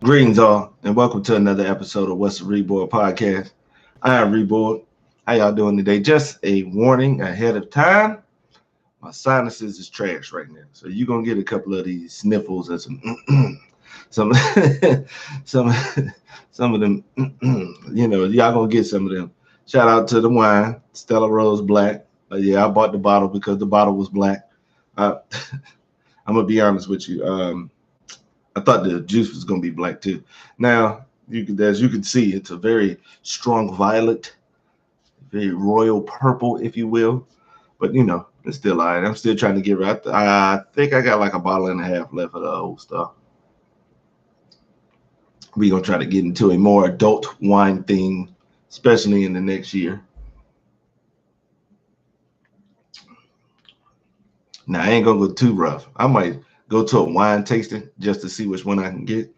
Greetings all, and welcome to another episode of What's the reborG podcast. I am reborG. How y'all doing today? Just a warning ahead of time. My sinuses is trash right now, so you're gonna get a couple of these sniffles and some some some of them. Y'all gonna get some of them. Shout out to the wine, Stella Rose Black. Yeah, I bought the bottle because the bottle was black. Uh, I'm gonna be honest with you. I thought the juice was gonna be black too. Now, as you can see, it's a very strong violet, very royal purple, if you will. But it's still all right. I'm still trying to get right. I think I got like a bottle and a half left of the old stuff. We're gonna try to get into a more adult wine thing, especially in the next year. Now I ain't gonna go too rough. I might go to a wine tasting just to see which one I can get.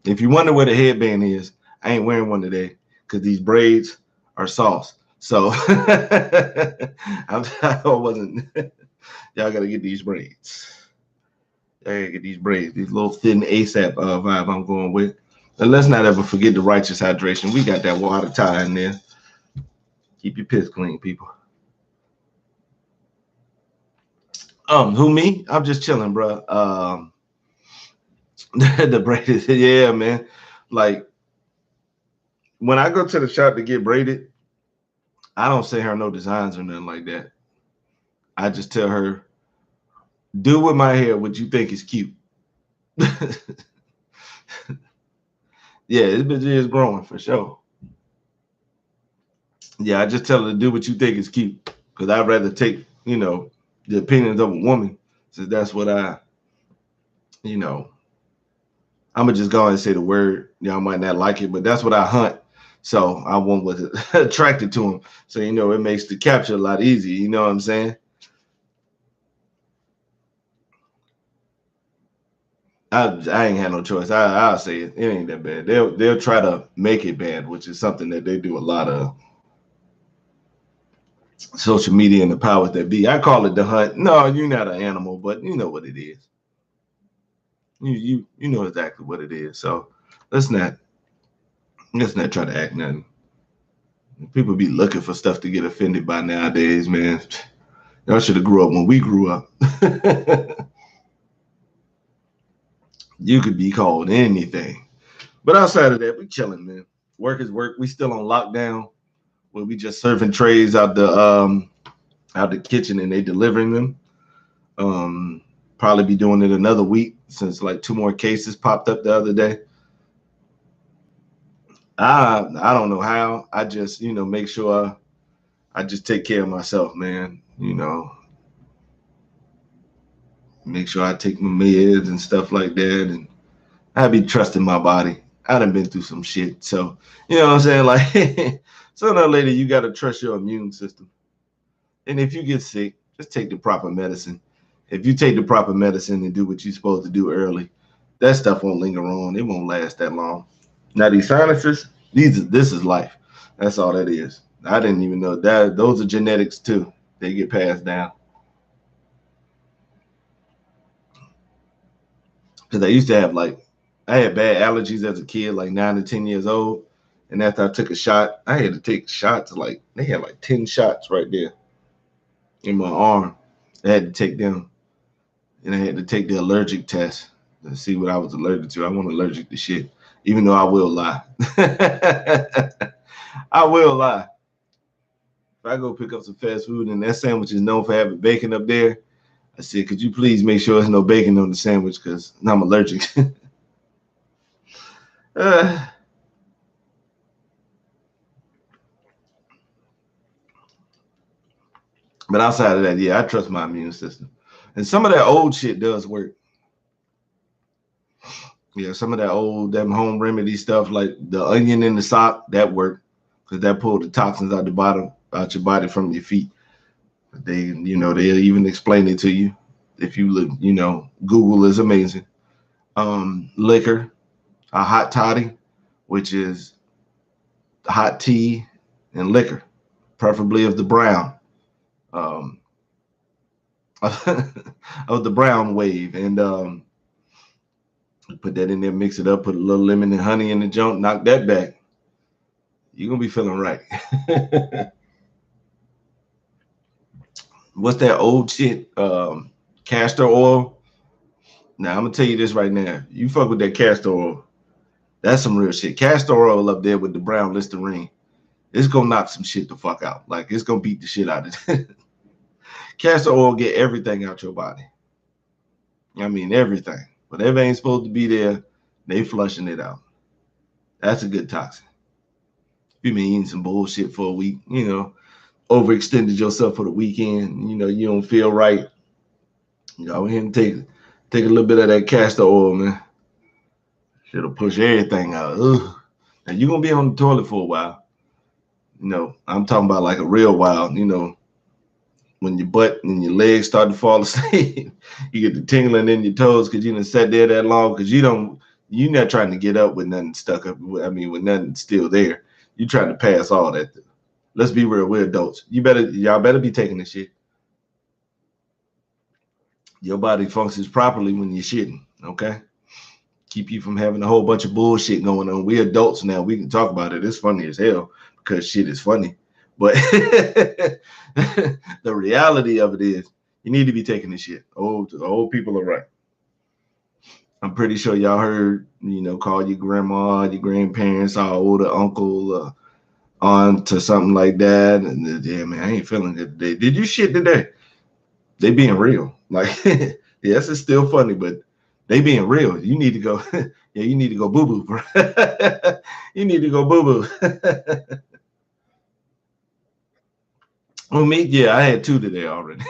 If you wonder where the headband is, I ain't wearing one today because these braids are sauce. So I wasn't. Y'all gotta get these braids. Y'all gotta get these braids. These little thin ASAP vibe I'm going with. And let's not ever forget the righteous hydration. We got that water tie in there. Keep your piss clean, people. Who me? I'm just chilling, bro. The braided, yeah, man. Like when I go to the shop to get braided, I don't send her no designs or nothing like that. I just tell her, do with my hair what you think is cute. Yeah, this bitch is growing for sure. Yeah, I just tell her to do what you think is cute. Because I'd rather take, the opinions of a woman. So that's what I'm gonna just go and say the word. Y'all might not like it, but that's what I hunt. So I won't was attracted to him. So it makes the capture a lot easier. You know what I'm saying? I ain't had no choice. I'll say it. It ain't that bad. They'll try to make it bad, which is something that they do a lot of. Social media and the powers that be. I call it the hunt. No, you're not an animal, but you know what it is. You know exactly what it is. So let's not try to act nothing. People be looking for stuff to get offended by nowadays, man. Y'all should have grew up when we grew up. You could be called anything. But outside of that, we chilling, man. Work is work. We still on lockdown where we just serving trays out the kitchen and they delivering them. Probably be doing it another week since like 2 more cases popped up the other day. I don't know how. I just make sure I just take care of myself, man. Make sure I take my meds and stuff like that, and I be trusting my body. I done been through some shit, so you know what I'm saying. Like sooner or later, you gotta trust your immune system. And if you get sick, just take the proper medicine. If you take the proper medicine and do what you're supposed to do early, that stuff won't linger on. It won't last that long. Now these sinuses, this is life. That's all that is. I didn't even know that those are genetics too. They get passed down. Because I had bad allergies as a kid, like 9 to 10 years old. And after I took a shot, I had to take shots they had like 10 shots right there in my arm. I had to take them. And I had to take the allergic test to see what I was allergic to. I wasn't allergic to shit, even though I will lie. I will lie. If I go pick up some fast food and that sandwich is known for having bacon up there, I said, could you please make sure there's no bacon on the sandwich because I'm allergic. But outside of that, yeah, I trust my immune system. And some of that old shit does work. Yeah, some of them home remedy stuff like the onion in the sock, that worked because that pulled the toxins out out your body from your feet. They'll even explain it to you if you look. Google is amazing. Liquor, a hot toddy, which is hot tea and liquor, preferably of the brown, um, of the brown wave, and Put that in there, mix it up, put a little lemon and honey in the joint, knock that back. You're gonna be feeling right. What's that old shit? Castor oil. Now I'm gonna tell you this right now. You fuck with that castor oil. That's some real shit. Castor oil up there with the brown Listerine. It's gonna knock some shit the fuck out. Like it's gonna beat the shit out of it. Castor oil get everything out your body. I mean everything. Whatever ain't supposed to be there, they flushing it out. That's a good toxin. If you've been eating some bullshit for a week, overextended yourself for the weekend, you don't feel right. Go ahead and take a little bit of that castor oil, man. It'll push everything out. Ugh. And you're gonna be on the toilet for a while. I'm talking about like a real while, when your butt and your legs start to fall asleep, you get the tingling in your toes because you done sat there that long because you're not trying to get up with nothing stuck up. I mean, with nothing still there. You're trying to pass all that through. Let's be real, we're adults. Y'all better be taking this shit. Your body functions properly when you're shitting, okay? Keep you from having a whole bunch of bullshit going on. We're adults now. We can talk about it. It's funny as hell because shit is funny. But the reality of it is you need to be taking this shit. Old people are right. I'm pretty sure y'all heard, call your grandma, your grandparents, our older uncle, aunt to something like that. And yeah, man, I ain't feeling good today. Did you shit today? They being real. Like, yes, it's still funny, but they being real. You need to go. Yeah, you need to go boo boo, bro. You need to go boo boo. Well, me, yeah, I had 2 today already.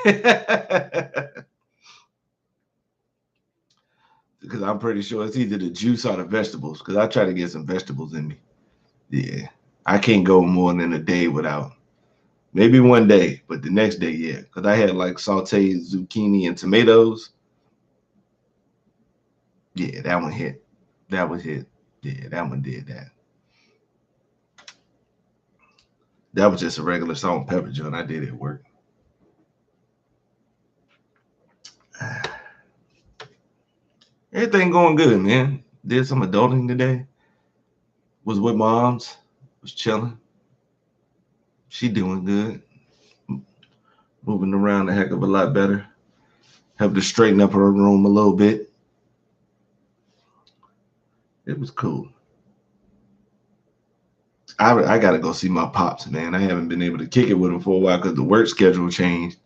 Because I'm pretty sure it's either the juice or the vegetables. Because I try to get some vegetables in me. Yeah, I can't go more than a day without. Maybe one day, but the next day, yeah. Because I had like sauteed zucchini and tomatoes. Yeah, that one hit. That was hit. Yeah, that one did that. That was just a regular salt and pepper joint I did at work. Everything going good, man. Did some adulting today. Was with moms. Was chilling. She doing good. Moving around a heck of a lot better. Helped her straighten up her room a little bit. It was cool. I gotta go see my pops, man. I haven't been able to kick it with him for a while because the work schedule changed.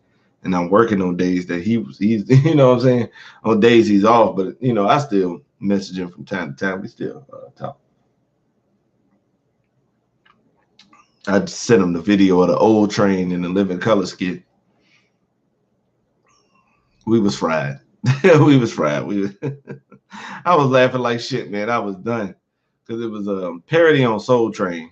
And I'm working on days that he's you know what I'm saying, on days he's off, but I still message him from time to time. We still talk. I sent him the video of the old train in the Living Color skit. We was fried. We was fried. I was laughing like shit, man. I was done because it was a parody on Soul Train.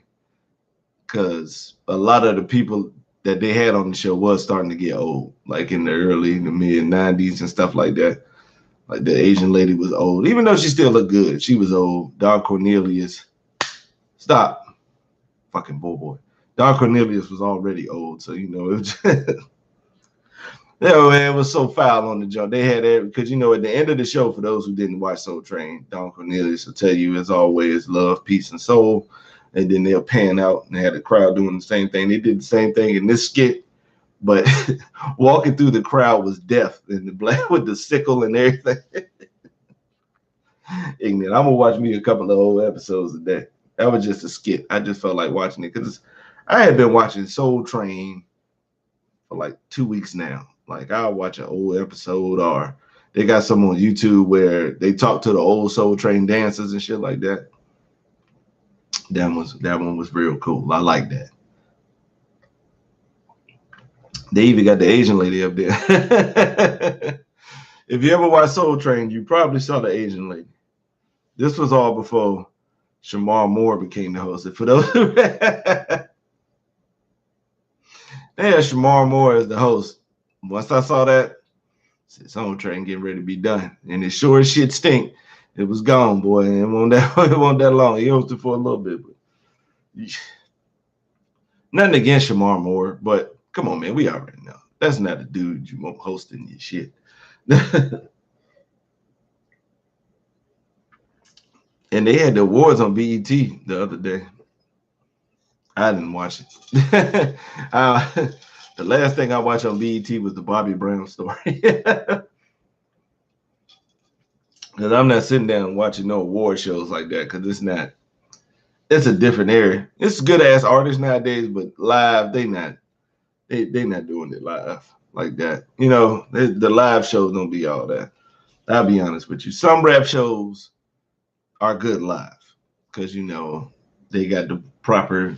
Because a lot of the people that they had on the show was starting to get old, like in the mid 90s and stuff like that. Like the Asian lady was old, even though she still looked good. She was old. Don Cornelius, stop, fucking boy. Don Cornelius was already old, so it was man, it was so foul on the joint. They had it because at the end of the show, for those who didn't watch Soul Train, Don Cornelius will tell you as always, love, peace, and soul. And then they'll pan out and they had the crowd doing the same thing. They did the same thing in this skit, but walking through the crowd was death and the black with the sickle and everything. Ignorant. I'm gonna watch me a couple of old episodes a day. That was just a skit. I just felt like watching it because I had been watching Soul Train for like 2 weeks now. Like I'll watch an old episode, or they got some on YouTube where they talk to the old Soul Train dancers and shit like that. That one was real cool. I like that. They even got the Asian lady up there. If you ever watched Soul Train, you probably saw the Asian lady. This was all before Shamar Moore became the host. For those they had Shamar Moore as the host. Once I saw that, I said Soul Train getting ready to be done. And it sure as shit stink. It was gone, boy. And it wasn't that long. He hosted for a little bit, but nothing against Shamar Moore, but come on, man, we already know that's not a dude you want hosting your shit. And they had the awards on BET the other day. I didn't watch it. The last thing I watched on BET was the Bobby Brown story. Because I'm not sitting down watching no award shows like that, because it's not. It's a different area. It's good ass artists nowadays, but live they not. They not doing it live like that. You know, the live shows don't be all that. I'll be honest with you. Some rap shows are good live because you know they got the proper,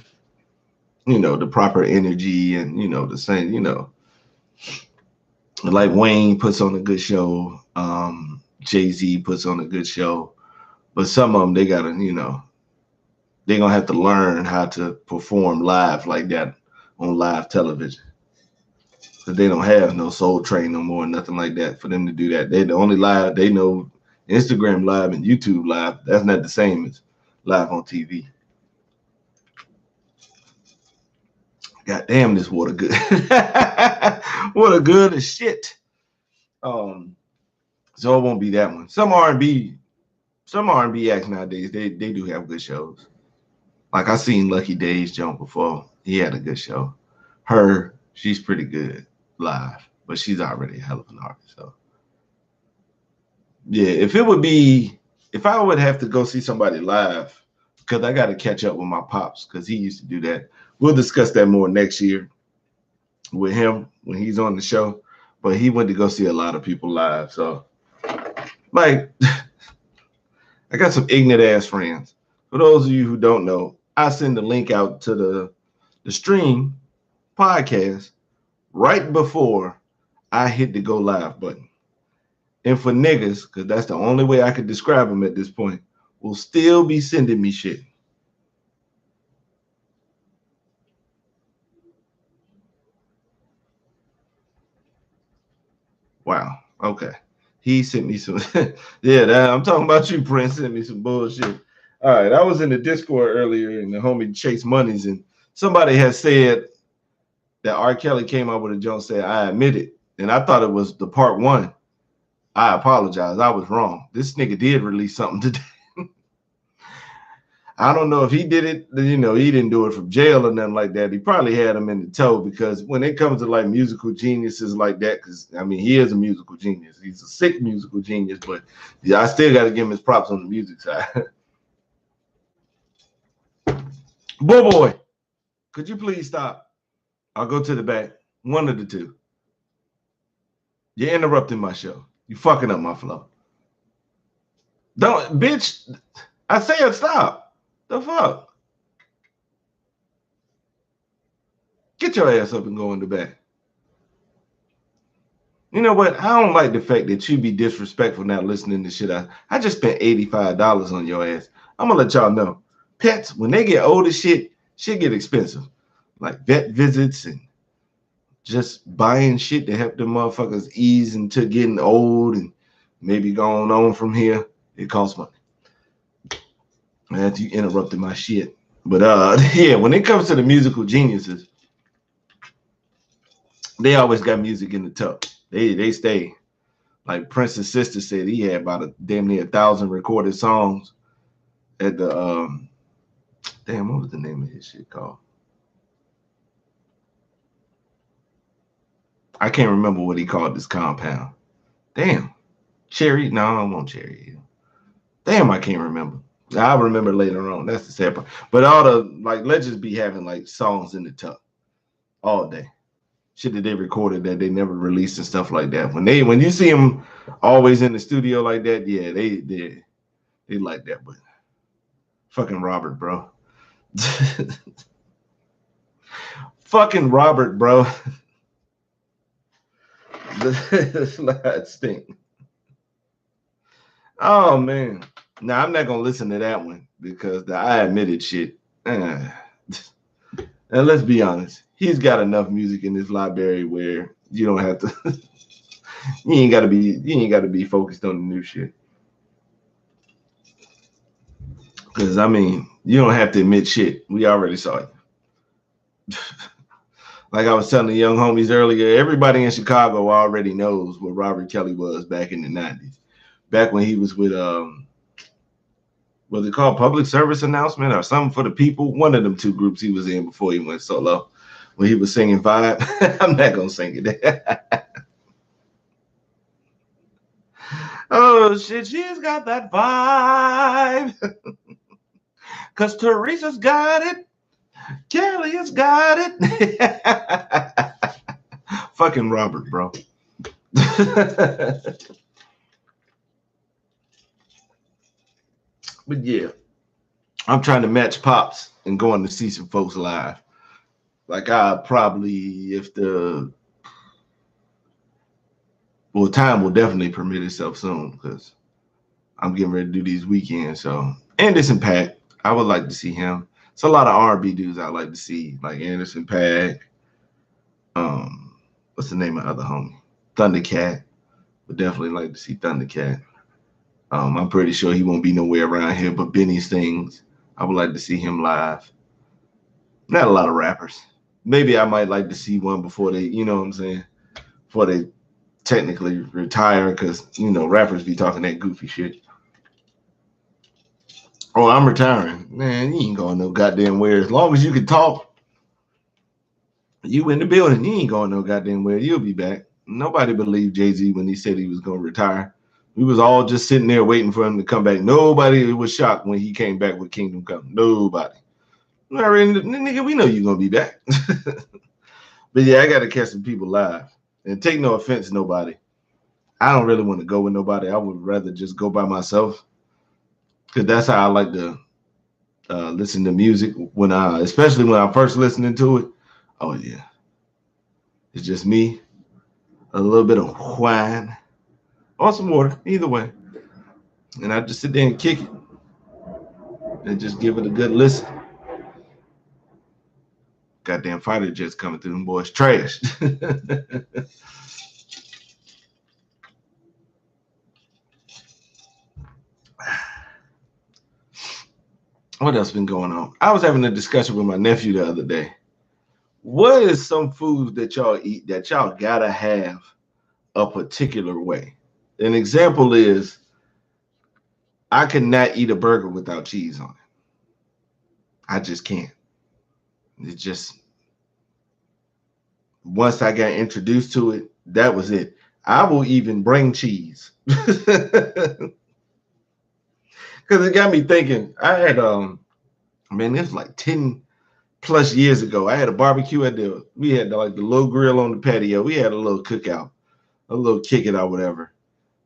the proper energy and the same, like Wayne puts on a good show. Jay-Z puts on a good show, but some of them they gotta, they're gonna have to learn how to perform live like that on live television. Because they don't have no Soul Train no more, nothing like that for them to do that. They the only live they know Instagram live and YouTube live. That's not the same as live on TV. God damn, this water good. Water good as shit. So it won't be that one. Some R&B acts nowadays, they do have good shows. Like I seen Lucky Days jump before. He had a good show. She's pretty good live, but she's already a hell of an artist. So yeah, if I would have to go see somebody live, because I got to catch up with my pops because he used to do that. We'll discuss that more next year with him when he's on the show. But he went to go see a lot of people live. So, like, I got some ignorant ass friends. For those of you who don't know, I send the link out to the stream podcast right before I hit the go live button. And for niggas, because that's the only way I could describe them at this point, will still be sending me shit. Wow. Okay. He sent me some. Yeah, I'm talking about you, Prince. Sent me some bullshit. All right. I was in the Discord earlier and the homie Chase Monies, and somebody has said that R. Kelly came out with a joke saying, I admit it. And I thought it was the part one. I apologize. I was wrong. This nigga did release something today. I don't know if he did it, he didn't do it from jail or nothing like that. He probably had him in the toe because when it comes to like musical geniuses like that, because I mean, he is a musical genius. He's a sick musical genius, but yeah, I still got to give him his props on the music side. Boy, could you please stop? I'll go to the back. One of the two. You're interrupting my show. You fucking up my flow. Don't, bitch. I said stop. The fuck? Get your ass up and go in the back. You know what? I don't like the fact that you be disrespectful not listening to shit. I just spent $85 on your ass. I'm gonna let y'all know. Pets, when they get older, shit get expensive. Like vet visits and just buying shit to help them motherfuckers ease into getting old and maybe going on from here. It costs money. Man, you interrupted my shit. But yeah, when it comes to the musical geniuses, they always got music in the tub. They stay. Like Prince's sister said, he had about damn near 1,000 recorded songs at the what was the name of his shit called? I can't remember what he called this compound. Damn. Cherry? No, I want Cherry Hill. Damn, I can't remember. I'll remember later on. That's the sad part. But all the let's just be having like songs in the tub all day. Shit that they recorded that they never released and stuff like that. When you see them always in the studio like that, yeah, they like that. But fucking Robert, bro. Fucking Robert, bro. The slide stink. Oh man. Now I'm not gonna listen to that one because the I admitted shit. And let's be honest, he's got enough music in his library where you don't have to. you ain't gotta be focused on the new shit. Because I mean, you don't have to admit shit. We already saw it. Like I was telling the young homies earlier, everybody in Chicago already knows what Robert Kelly was back in the 90s. Back when he was with Was it called public service announcement or something for the people? One of them two groups he was in before he went solo. When he was singing Vibe. I'm not gonna sing it. Oh shit, she's got that vibe. Cause Teresa's got it. Kelly has got it. Fucking Robert, bro. But yeah, I'm trying to match Pops and going to see some folks live. Like I probably, if the time will definitely permit itself soon because I'm getting ready to do these weekends. So Anderson .Paak, I would like to see him. It's a lot of R&B dudes I'd like to see, like Anderson .Paak. What's the name of the other homie? Thundercat. Would definitely like to see Thundercat. I'm pretty sure he won't be nowhere around here, but Benny's Things. I would like to see him live. Not a lot of rappers. Maybe I might like to see one before they, you know what I'm saying? Before they technically retire, because, you know, rappers be talking that goofy shit. Oh, I'm retiring. Man, you ain't going no goddamn where. As long as you can talk, you in the building, you ain't going no goddamn where. You'll be back. Nobody believed Jay-Z when he said he was going to retire. We was all just sitting there waiting for him to come back. Nobody was shocked when he came back with Kingdom Come. Nobody. Nigga, we know you're going to be back. But yeah, I got to catch some people live. And take no offense, nobody. I don't really want to go with nobody. I would rather just go by myself. Because that's how I like to listen to music. Especially when I'm first listening to it. Oh, yeah. It's just me. A little bit of wine. Or some water. Either way. And I just sit there and kick it. And just give it a good listen. Goddamn fighter jets coming through. Them boys trash. What else been going on? I was having a discussion with my nephew the other day. What is some food that y'all eat that y'all gotta have a particular way? An example is I cannot eat a burger without cheese on it. I just can't. It's just once I got introduced to it, that was it. I will even bring cheese. Because it got me thinking. I had man, this was like 10 plus years ago. I had a barbecue we had like the little grill on the patio. We had a little cookout, a little kick it or whatever.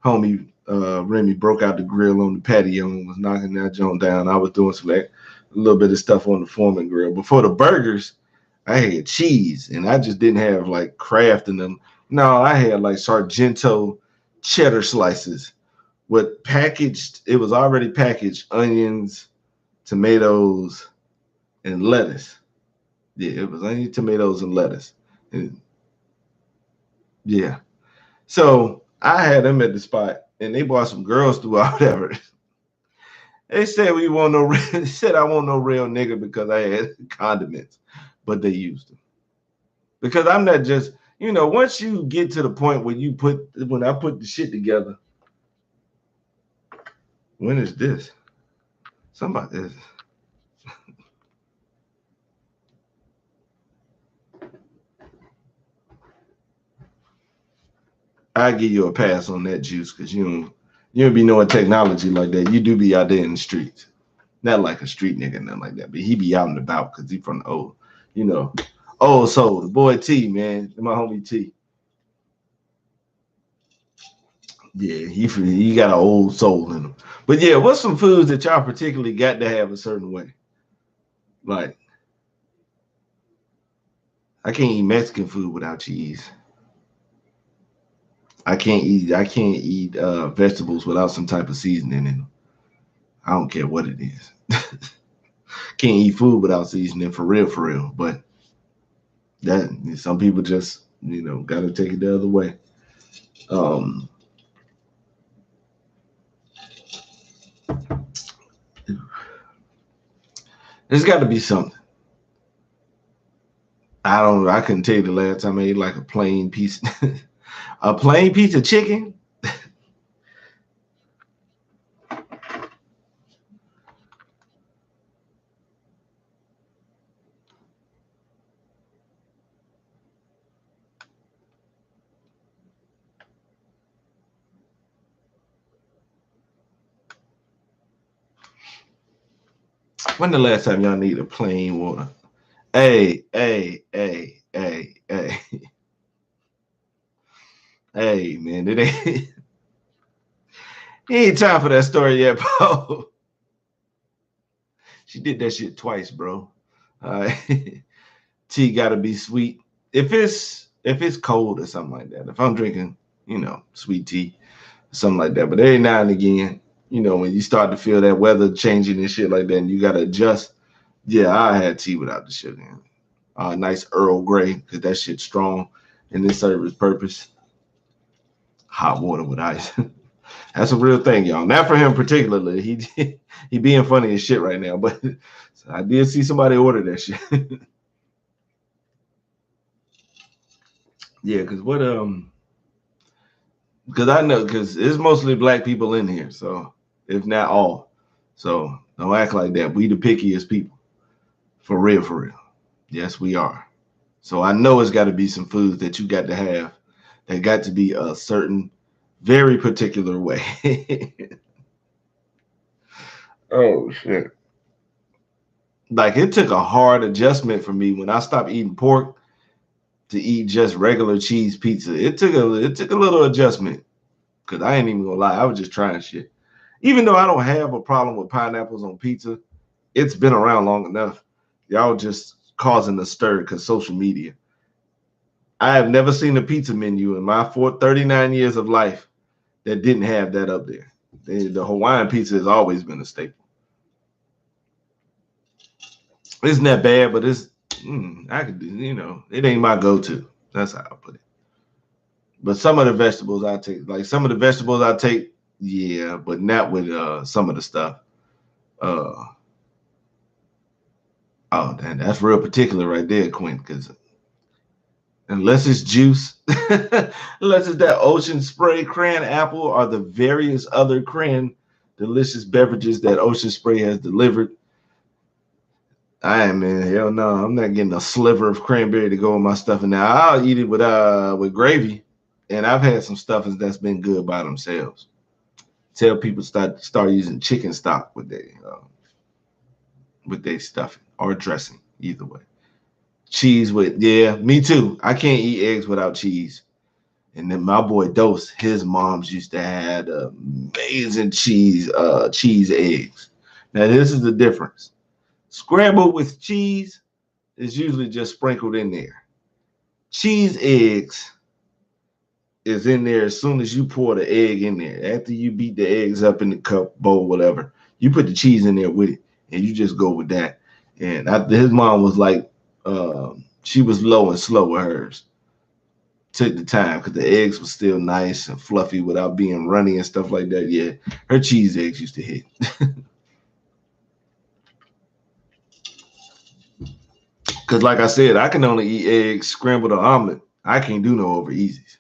Homie Remy broke out the grill on the patio and was knocking that joint down. I was doing a little bit of stuff on the Foreman grill. Before the burgers, I had cheese, and I just didn't have like Kraft in them. No, I had like Sargento cheddar slices with it was already packaged onions, tomatoes, and lettuce. Yeah, it was onion, tomatoes, and lettuce. And yeah. So I had them at the spot, and they brought some girls through or whatever. They said they said I want no real nigga because I had condiments, but they used them. Because I'm not just, once you get to the point where when I put the shit together. When is this? Somebody is. I give you a pass on that juice because you don't be knowing technology like that. You do be out there in the streets. Not like a street nigga, nothing like that, but he be out and about because he from the old soul. The boy T, man, my homie T. Yeah, he got an old soul in him. But yeah, what's some foods that y'all particularly got to have a certain way? Like, I can't eat Mexican food without cheese. I can't eat vegetables without some type of seasoning in them. I don't care what it is. Can't eat food without seasoning for real. But that some people just gotta take it the other way. There's got to be something. I don't know. I couldn't tell you the last time I ate like a plain piece of chicken. When the last time y'all need a plain water? Hey, hey, hey, hey, hey. Hey, man, it ain't, ain't time for that story yet, bro. She did that shit twice, bro. Tea gotta be sweet. If it's cold or something like that. If I'm drinking, sweet tea, something like that. But every now and again, when you start to feel that weather changing and shit like that, and you gotta adjust. Yeah, I had tea without the sugar in it. Nice Earl Grey, because that shit's strong and it serves its purpose. Hot water with ice. That's a real thing, y'all. Not for him particularly. He being funny as shit right now, but I did see somebody order that shit. Yeah, because because I know, because it's mostly black people in here, so if not all. So don't act like that. We the pickiest people. For real, for real. Yes, we are. So I know it's got to be some foods that you got to have that got to be a certain, very particular way. Oh shit. Like it took a hard adjustment for me when I stopped eating pork to eat just regular cheese pizza. It took a little adjustment because I ain't even gonna lie, I was just trying shit. Even though I don't have a problem with pineapples on pizza, it's been around long enough. Y'all just causing a stir because social media. I have never seen a pizza menu in my 39 years of life that didn't have that up there. The Hawaiian pizza has always been a staple. Isn't that bad? But I could do, it ain't my go-to. That's how I put it. But some of the vegetables I take, yeah, but not with some of the stuff. Uh, oh, that's real particular right there, Quinn, because unless it's juice, unless it's that Ocean Spray cran apple or the various other cran delicious beverages that Ocean Spray has delivered. Man, hell no, I'm not getting a sliver of cranberry to go with my stuffing. Now I'll eat it with gravy, and I've had some stuffings that's been good by themselves. Tell people start using chicken stock with their stuffing or dressing, either way. Cheese yeah, me too. I can't eat eggs without cheese. And then my boy Dose, his moms used to have amazing cheese eggs. Now this is the difference. Scrambled with cheese is usually just sprinkled in there. Cheese eggs is in there as soon as you pour the egg in there. After you beat the eggs up in the cup, bowl, whatever, you put the cheese in there with it, and you just go with that. And his mom was like, she was low and slow with hers. Took the time because the eggs were still nice and fluffy without being runny and stuff like that. Yeah, her cheese eggs used to hit. Because like I said, I can only eat eggs scrambled or omelet. I can't do no over easies.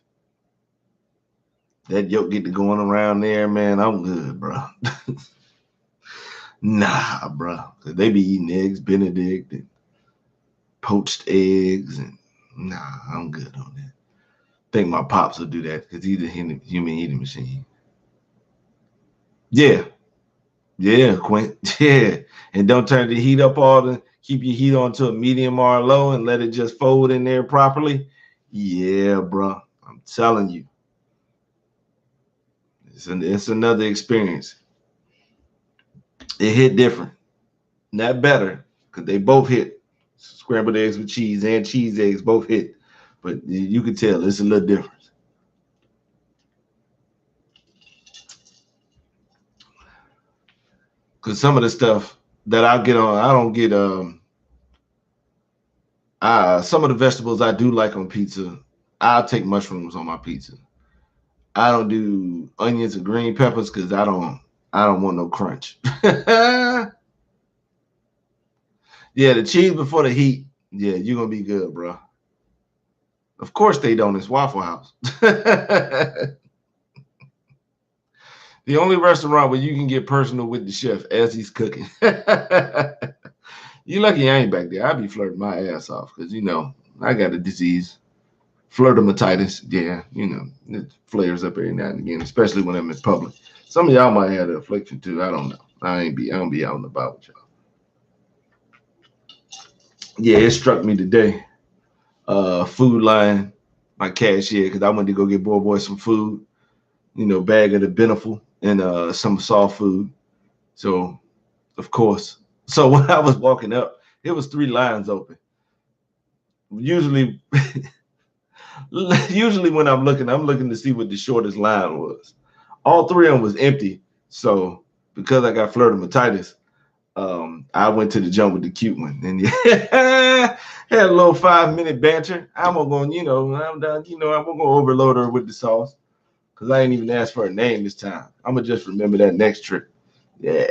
That yolk get to going around there, man. I'm good, bro. Nah, bro. They be eating eggs Benedict and poached eggs, and nah, I'm good on that. Think my pops will do that because he's a human eating machine. Yeah, yeah, Quint. Yeah, and don't turn the heat up keep your heat on to a medium or low and let it just fold in there properly. Yeah, bro. I'm telling you, it's another experience. It hit different, not better, because they both hit. Scrambled eggs with cheese and cheese eggs both hit, but you can tell it's a little different. Because some of the stuff that I get on, I don't get some of the vegetables I do like on pizza. I'll take mushrooms on my pizza. I don't do onions or green peppers because I don't want no crunch. Yeah, the cheese before the heat. Yeah, you're gonna be good, bro. Of course they don't. It's Waffle House. The only restaurant where you can get personal with the chef as he's cooking. You lucky I ain't back there. I'd be flirting my ass off because I got a disease, flirtomatitis. Yeah, it flares up every now and again, especially when I'm in public. Some of y'all might have the affliction too. I don't know. I don't be out and about with y'all. Yeah, it struck me today. Food line, my cashier, because I went to go get boy some food, bag of the Beneful and some soft food. So of course. So when I was walking up, it was 3 lines open. Usually, usually when I'm looking to see what the shortest line was. All 3 of them was empty. So because I got flirtomatitis, I went to the jump with the cute one, and yeah, had a little 5-minute banter. I'm gonna, I'm done, I'm gonna overload her with the sauce because I ain't even asked for her name this time. I'm gonna just remember that next trip. Yeah,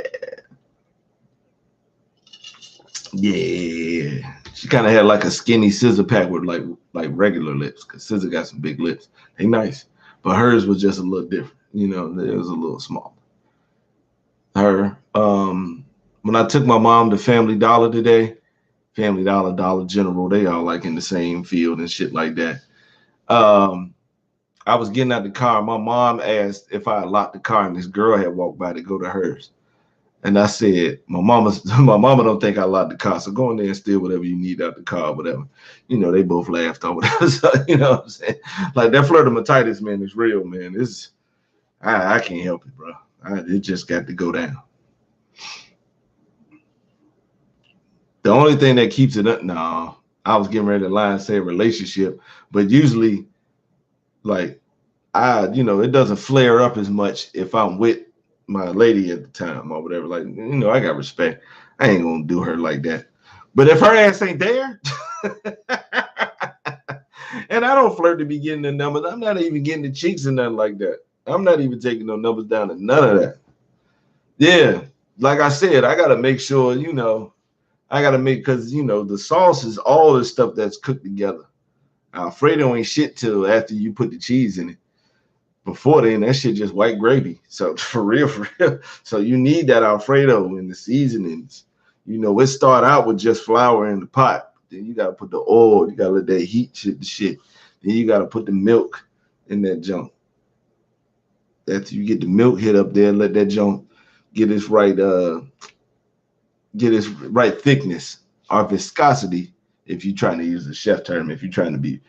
yeah. She kind of had like a skinny scissor pack with like regular lips, because scissor got some big lips. They nice, but hers was just a little different. It was a little small. Her, when I took my mom to Family Dollar today. Family Dollar, Dollar General, they all like in the same field and shit like that. Um, I was getting out the car. My mom asked if I had locked the car, and this girl had walked by to go to hers. And I said, my mama don't think I locked the car, so go in there and steal whatever you need out the car, whatever. They both laughed or whatever. So, you know what I'm saying? Like that flirtomatitis, man, is real, man. I can't help it, bro. It just got to go down. The only thing that keeps it up, no, I was getting ready to lie and say relationship, but usually, like, it doesn't flare up as much if I'm with my lady at the time or whatever. Like, I got respect. I ain't gonna do her like that. But if her ass ain't there, and I don't flirt to be getting the numbers, I'm not even getting the cheeks and nothing like that. I'm not even taking no numbers down to none of that. Yeah, like I said, I gotta make sure, I gotta make because the sauce is all the stuff that's cooked together. Alfredo ain't shit till after you put the cheese in it. Before then, that shit just white gravy. So for real, for real. So you need that Alfredo and the seasonings. It start out with just flour in the pot. Then you gotta put the oil. You gotta let that heat shit. Then you gotta put the milk in that junk. After you get the milk hit up there, let that junk get its right thickness or viscosity. If you're trying to use the chef term, if you're trying to be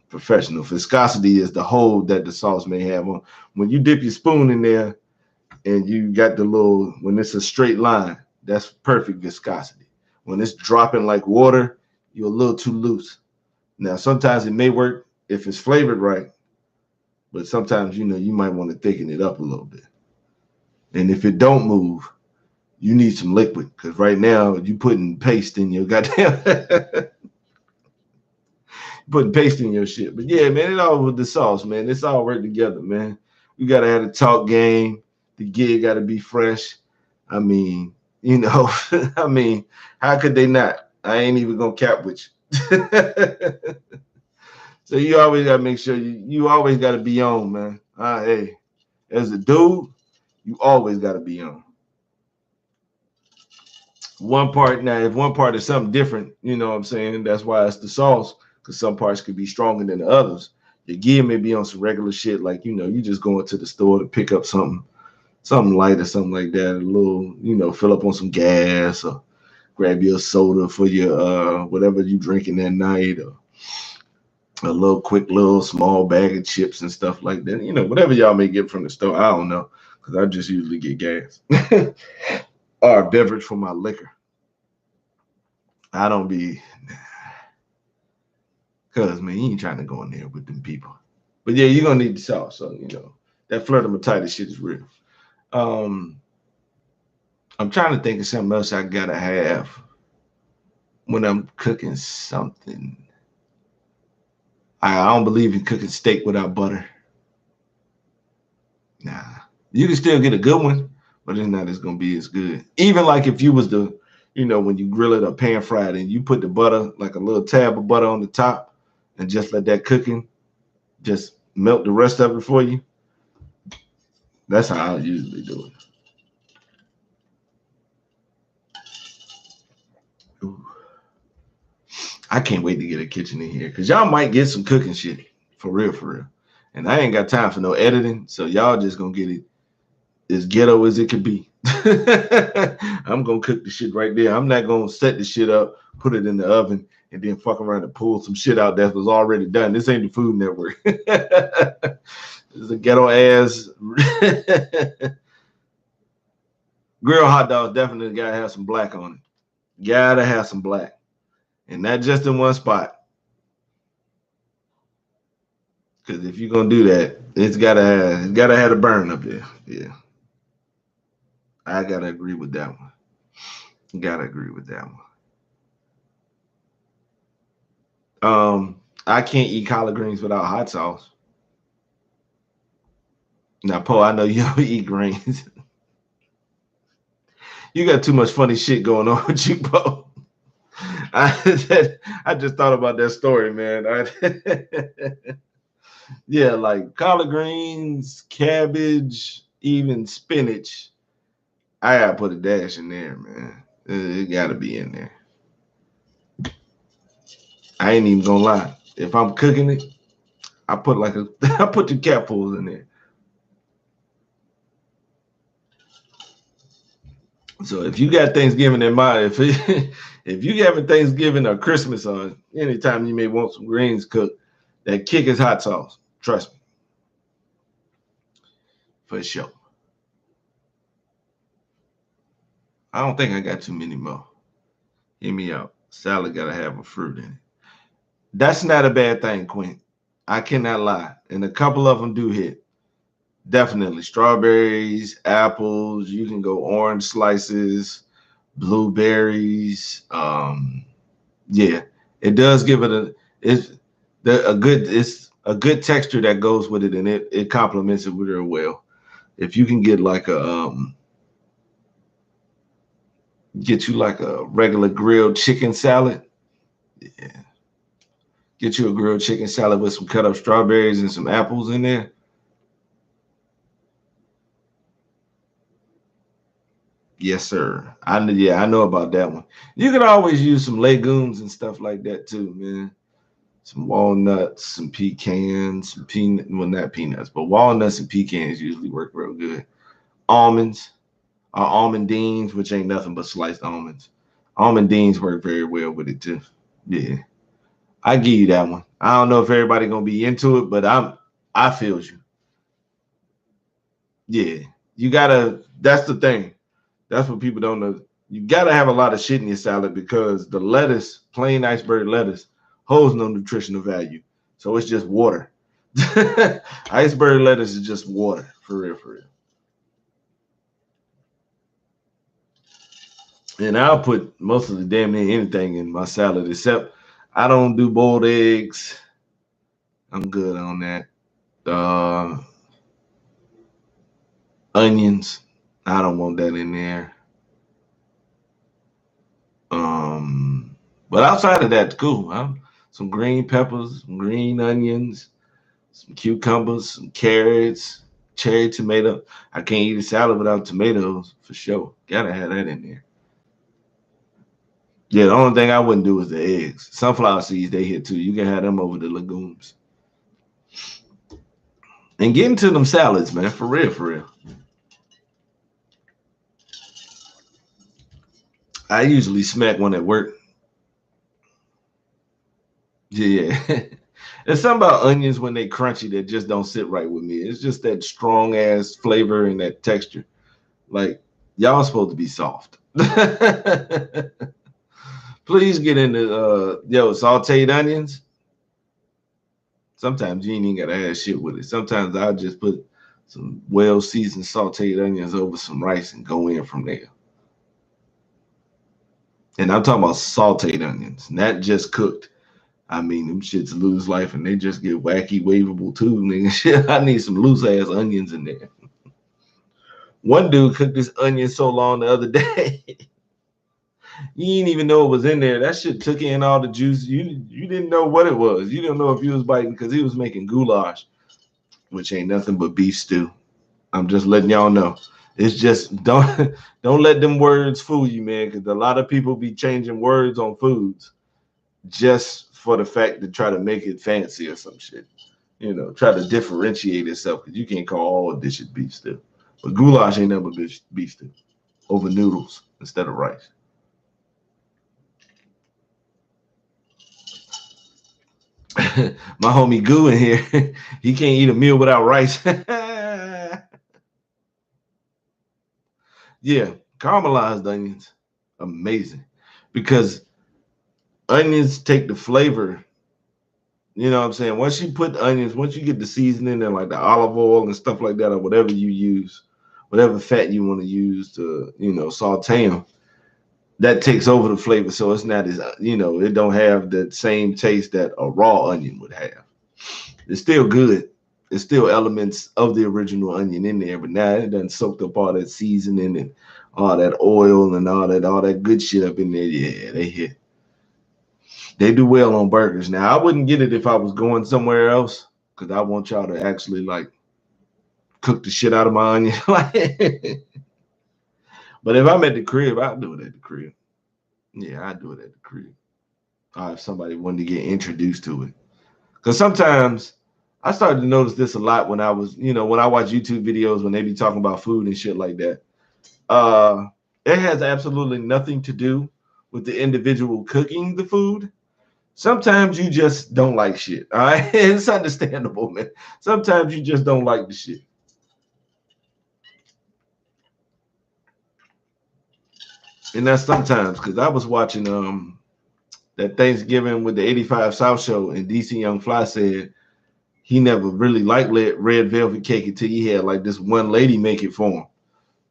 professional, viscosity is the hold that the sauce may have on. When you dip your spoon in there and you got when it's a straight line, that's perfect viscosity. When it's dropping like water, you're a little too loose. Now, sometimes it may work if it's flavored right, but sometimes, you might want to thicken it up a little bit. And if it don't move, you need some liquid, because right now you putting paste in your goddamn putting paste in your shit. But yeah, man, it all with the sauce, man. It's all work together, man. We gotta have the talk game. The gig gotta be fresh. I mean, I mean, how could they not? I ain't even gonna cap with you. So you always gotta make sure you always gotta be on, man. Hey, as a dude, you always gotta be on. One part now, if one part is something different, you know what I'm saying? That's why it's the sauce, because some parts could be stronger than the others. Your gear may be on some regular shit, like you just going to the store to pick up something light or something like that, a little, fill up on some gas or grab you a soda for your whatever you drinking that night, or a little quick little small bag of chips and stuff like that. Whatever y'all may get from the store. I don't know, because I just usually get gas or a beverage for my liquor. I don't be, cause man, you ain't trying to go in there with them people. But yeah, you're gonna need the sauce. So that flirtomatitis shit is real. I'm trying to think of something else I gotta have when I'm cooking something. I don't believe in cooking steak without butter. Nah, you can still get a good one, but it's not as gonna be as good. Even like if you was when you grill it or pan fry it and you put the butter, like a little tab of butter on the top, and just let that cooking just melt the rest of it for you. That's how I usually do it. Ooh. I can't wait to get a kitchen in here, because y'all might get some cooking shit for real, for real. And I ain't got time for no editing, so y'all just gonna get it as ghetto as it could be. I'm gonna cook the shit right there. I'm not gonna set the shit up, put it in the oven, and then fuck around and pull some shit out that was already done. This ain't the Food Network. This is a ghetto ass grilled hot dogs. Definitely gotta have some black on it. Gotta have some black, and not just in one spot. Because if you're gonna do that, it's gotta have a burn up there. Yeah, I gotta agree with that one. Gotta agree with that one. I can't eat collard greens without hot sauce. Now, Poe, I know you don't eat greens. You got too much funny shit going on with you, Poe. I just thought about that story, man. Yeah, like collard greens, cabbage, even spinach. I gotta put a dash in there, man. It gotta be in there. I ain't even gonna lie. If I'm cooking it, I put like a I put the capfuls in there. So if you got Thanksgiving in mind, if you having Thanksgiving or Christmas or anytime you may want some greens cooked, that kick is hot sauce. Trust me, for sure. I don't think I got too many more. Hear me out. Salad gotta have a fruit in it. That's not a bad thing, Quinn. I cannot lie. And a couple of them do hit. Definitely. Strawberries, apples, you can go orange slices, blueberries. Yeah. It does give it it's a good texture that goes with it, and it complements it real well. If you can get like get you like a regular grilled chicken salad, yeah. Get you a grilled chicken salad with some cut up strawberries and some apples in there. Yes, sir. I know about that one. You can always use some legumes and stuff like that too, man. Some walnuts, some pecans, some peanut, well, not peanuts, but walnuts and pecans usually work real good. Almonds or almondines, which ain't nothing but sliced almonds. Almondines work very well with it too. Yeah. I give you that one. I don't know if everybody gonna be into it, but I feel you. Yeah. You gotta that's the thing. That's what people don't know. You gotta have a lot of shit in your salad because the lettuce, plain iceberg lettuce, holds no nutritional value. So it's just water. Iceberg lettuce is just water, for real, for real. And I'll put most of the damn near anything in my salad except I don't do boiled eggs. I'm good on that. Uh, Onions, I don't want that in there. But outside of that, cool. Some green peppers, some green onions, some cucumbers, some carrots, cherry tomato. I can't eat a salad without tomatoes for sure. Gotta have that in there. Yeah, the only thing I wouldn't do is the eggs. Sunflower seeds, they hit too. You can have them over the legumes. And get into them salads, man, for real, for real. I usually smack one at work. Yeah. There's something about onions when they crunchy that just don't sit right with me. It's just that strong ass flavor and that texture. Like y'all supposed to be soft. Please get into sauteed onions. Sometimes you ain't even gotta add shit with it. Sometimes I'll just put some well seasoned sauteed onions over some rice and go in from there. And I'm talking about sauteed onions, not just cooked. I mean, them shits lose life and they just get wacky, waveable too. Nigga. Shit, I need some loose ass onions in there. One dude cooked this onion so long the other day. You didn't even know it was in there. That shit took in all the juice. You didn't know what it was. You didn't know if he was biting because he was making goulash, which ain't nothing but beef stew. I'm just letting y'all know. It's just don't let them words fool you, man, because a lot of people be changing words on foods just for the fact to try to make it fancy or some shit. Try to differentiate itself because you can't call all dishes beef stew. But goulash ain't never beef stew. over noodles instead of rice. My homie Goo in here, he can't eat a meal without rice. Yeah, caramelized onions, amazing. Because onions take the flavor. You know what I'm saying? Once you put onions, once you get the seasoning and like the olive oil and stuff like that, or whatever you use, whatever fat you want to use to, saute them, that takes over the flavor. So it's not as, it don't have the same taste that a raw onion would have. It's still good. It's still elements of the original onion in there, but now it done soaked up all that seasoning and all that oil and all that good shit up in there. Yeah, they hit. They do well on burgers. Now I wouldn't get it if I was going somewhere else because I want y'all to actually like cook the shit out of my onion. But if I'm at the crib, I'll do it at the crib. Yeah, I do it at the crib. If somebody wanted to get introduced to it. Because sometimes I started to notice this a lot when I was, when I watch YouTube videos when they be talking about food and shit like that. It has absolutely nothing to do with the individual cooking the food. Sometimes you just don't like shit. All right. It's understandable, man. Sometimes you just don't like the shit. And that's sometimes because I was watching that Thanksgiving with the 85 South show, and DC Young Fly said he never really liked red velvet cake until he had like this one lady make it for him.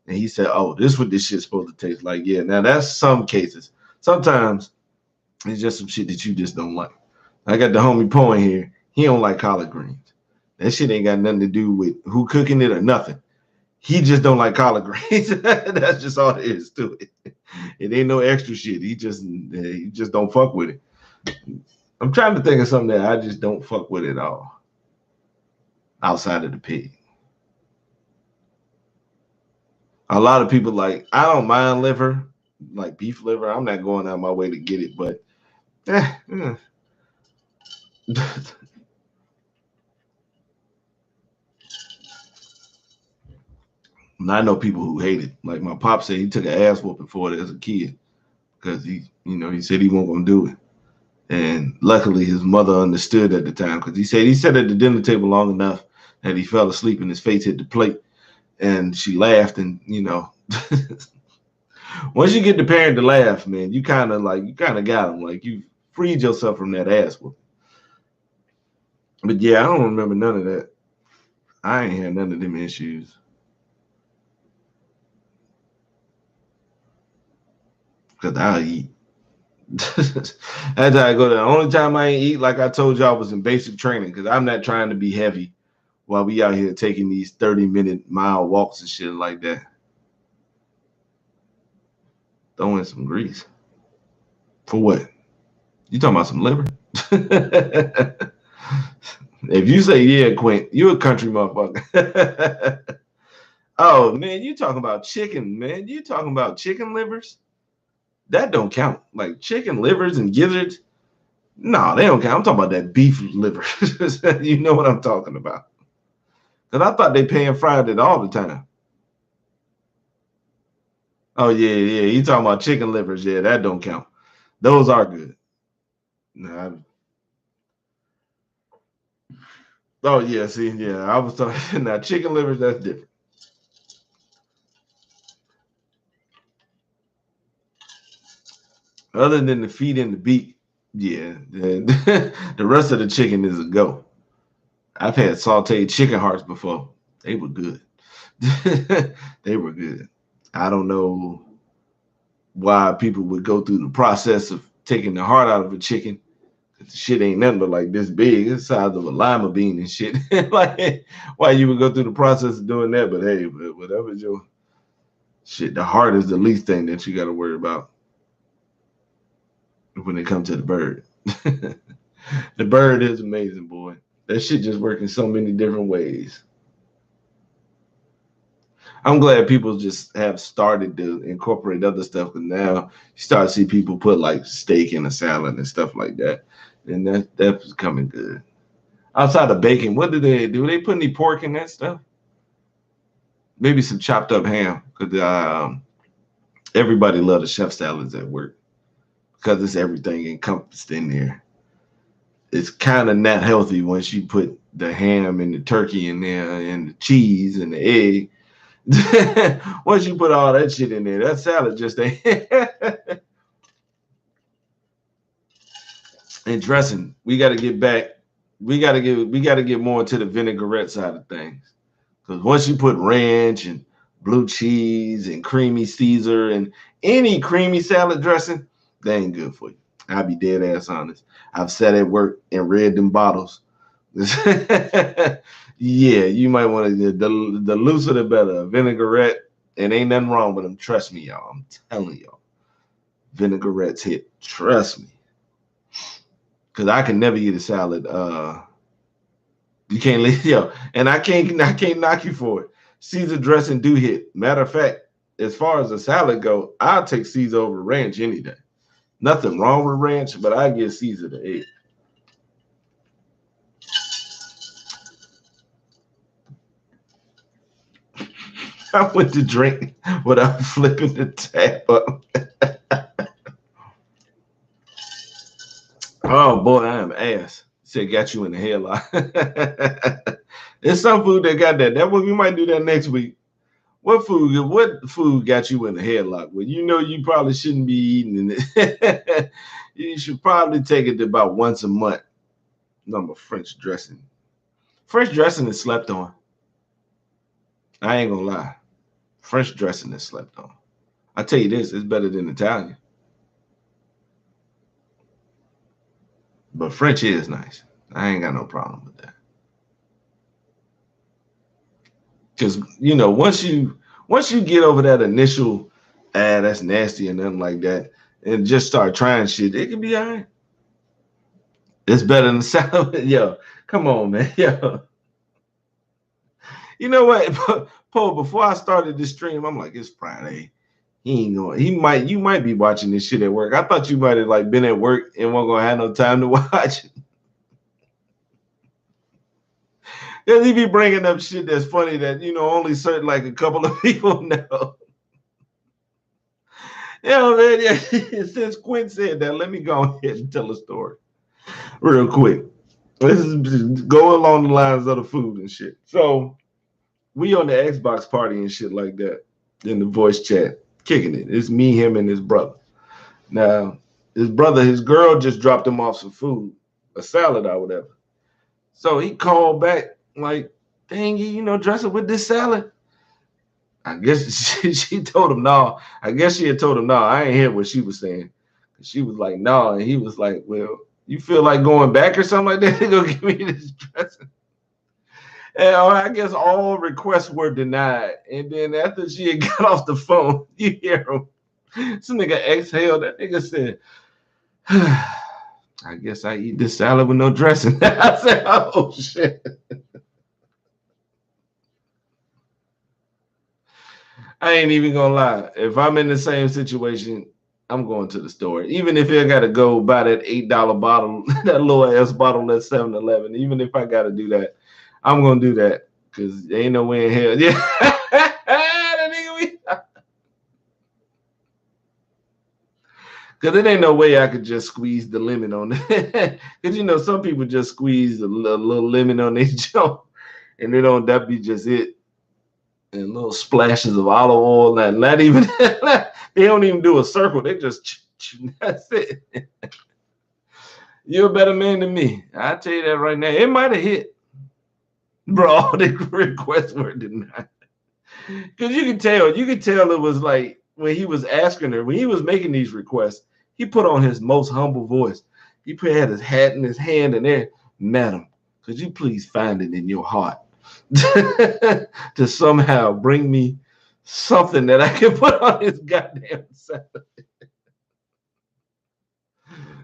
And he said, "Oh, this is what this shit's supposed to taste like." Yeah, now that's some cases. Sometimes it's just some shit that you just don't like. I got the homie Poe in here. He don't like collard greens. That shit ain't got nothing to do with who cooking it or nothing. He just don't like collard greens. That's just all there is to it. It ain't no extra shit. He just don't fuck with it. I'm trying to think of something that I just don't fuck with at all outside of the pig. A lot of people like, I don't mind liver, like beef liver. I'm not going out my way to get it, but And I know people who hate it. Like my pop said he took an ass whooping for it as a kid because he said he wasn't gonna do it. And luckily his mother understood at the time because he said he sat at the dinner table long enough that he fell asleep and his face hit the plate. And she laughed, and once you get the parent to laugh, man, you kind of got them. Like you freed yourself from that ass whooping. But yeah, I don't remember none of that. I ain't had none of them issues. Because I'll eat. That's how I go there. The only time I ain't eat, like I told y'all, was in basic training because I'm not trying to be heavy while we out here taking these 30-minute mile walks and shit like that. Throw in some grease. For what? You talking about some liver? If you say yeah, Quint, you a country motherfucker. Oh man, you talking about chicken, man. You talking about chicken livers? That don't count. Like chicken livers and gizzards. No, they don't count. I'm talking about that beef liver. You know what I'm talking about. Because I thought they pan fried it all the time. Oh, yeah. You talking about chicken livers. Yeah, that don't count. Those are good. Nah. Oh, yeah. See, yeah. I was talking. Now, chicken livers, that's different. Other than the feet and the beak, yeah. The rest of the chicken is a go. I've had sauteed chicken hearts before. They were good. They were good. I don't know why people would go through the process of taking the heart out of a chicken. The shit ain't nothing but like this big. It's the size of a lima bean and shit. Like, why you would go through the process of doing that? But hey, whatever your shit, the heart is the least thing that you got to worry about when it comes to the bird. The bird is amazing, boy. That shit just works in so many different ways. I'm glad people just have started to incorporate other stuff, because now you start to see people put like steak in a salad and stuff like that, and that's becoming good. Outside of bacon, what do they do? They put any pork in that stuff? Maybe some chopped up ham, because Everybody loves the chef salads at work because it's everything encompassed in there. It's kind of not healthy once you put the ham and the turkey in there and the cheese and the egg. Once you put all that shit in there, that salad just ain't. And dressing, we got to get back. We got to get more into the vinaigrette side of things. Because once you put ranch and blue cheese and creamy Caesar and any creamy salad dressing, they ain't good for you. I'll be dead ass honest. I've sat at work and read them bottles. Yeah, you might want to, the looser the better. Vinaigrette, and ain't nothing wrong with them. Trust me, y'all. I'm telling y'all. Vinaigrette's hit. Trust me. Because I can never eat a salad. You can't leave, yo, and I can't knock you for it. Caesar dressing do hit. Matter of fact, as far as the salad go, I'll take Caesar over ranch any day. Nothing wrong with ranch, but I give Caesar the egg. I went to drink without flipping the tap up. Oh boy, I am ass. Said got you in the headlock. There's some food that got that. That one we might do that next week. What food got you in the headlock? Well, you know you probably shouldn't be eating it. You should probably take it about once a month. Number French dressing. French dressing is slept on. I ain't gonna lie. French dressing is slept on. I tell you this, it's better than Italian. But French is nice. I ain't got no problem with that. Because you know, once you get over that initial, that's nasty and nothing like that, and just start trying shit, it can be all right. It's better than salad. Yo, come on, man. Yo. You know what, Paul, before I started this stream, I'm like, it's Friday. He ain't going. You might be watching this shit at work. I thought you might have like been at work and wasn't gonna have no time to watch it. Cause he be bringing up shit that's funny that only certain like a couple of people know. Man. Yeah. Since Quinn said that, let me go ahead and tell a story real quick. Let's just go along the lines of the food and shit. So we on the Xbox party and shit like that in the voice chat, kicking it. It's me, him, and his brother. Now, his girl just dropped him off some food, a salad or whatever. So he called back like, dang, dress it with this salad. I guess she told him no. I guess she had told him no. I ain't hear what she was saying. She was like, no. And he was like, well, you feel like going back or something like that? They gonna give me this dressing. And I guess all requests were denied. And then after she had got off the phone, you hear him. Some nigga exhaled. That nigga said, I guess I eat this salad with no dressing. I said, oh, shit. I ain't even gonna lie. If I'm in the same situation, I'm going to the store. Even if I gotta go buy that $8 bottle, that little ass bottle at 7-Eleven, even if I gotta do that, I'm gonna do that because there ain't no way in hell. Yeah. Because it ain't no way I could just squeeze the lemon on it. Because some people just squeeze a little lemon on their junk, and that be just it. And little splashes of olive oil, not even they don't even do a circle. They just that's it. You're a better man than me. I tell you that right now. It might have hit, bro. All the requests were denied. Because you can tell it was like when he was asking her, when he was making these requests, he put on his most humble voice. He had his hat in his hand and there, madam, could you please find it in your heart to somehow bring me something that I can put on his goddamn salad.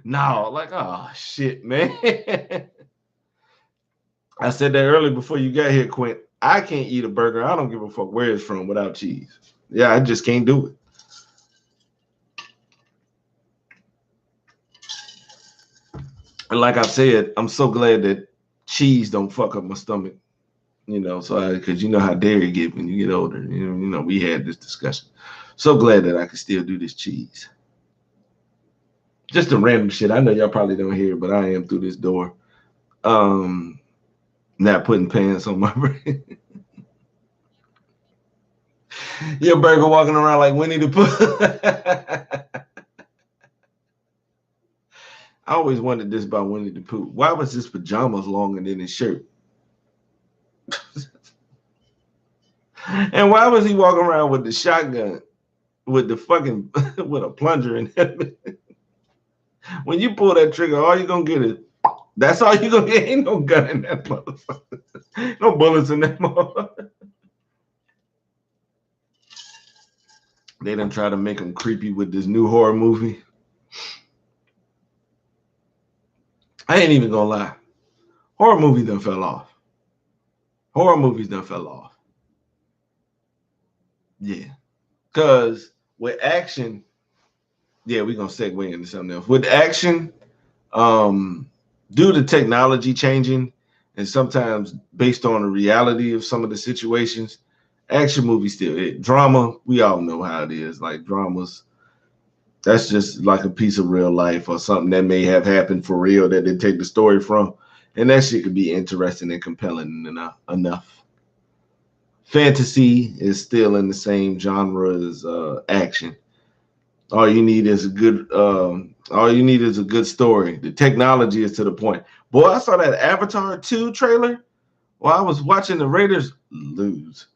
No, like, oh shit, man. I said that earlier before you got here, Quint. I can't eat a burger. I don't give a fuck where it's from without cheese. Yeah, I just can't do it. And like I said, I'm so glad that cheese don't fuck up my stomach. So because you know how dairy get when you get older. We had this discussion. So glad that I can still do this cheese. Just a random shit. I know y'all probably don't hear it, but I am through this door. Not putting pants on my brain. Your burger walking around like Winnie the Pooh. I always wondered this about Winnie the Pooh. Why was his pajamas longer than his shirt? And why was he walking around with the shotgun, with the fucking, with a plunger in it? When you pull that trigger, all you're going to get is, that's all you're going to get. Ain't no gun in that motherfucker. No bullets in that motherfucker. They done try to make him creepy with this new horror movie. I ain't even gonna lie. Horror movies done fell off. Horror movies done fell off. Yeah. Because with action, yeah, we're gonna segue into something else. With action, due to technology changing and sometimes based on the reality of some of the situations, action movies still hit. Drama, we all know how it is. Like dramas, that's just like a piece of real life or something that may have happened for real that they take the story from. And that shit could be interesting and compelling enough. Fantasy is still in the same genre as action. All you need is a good story. The technology is to the point. Boy, I saw that Avatar 2 trailer while I was watching the Raiders lose.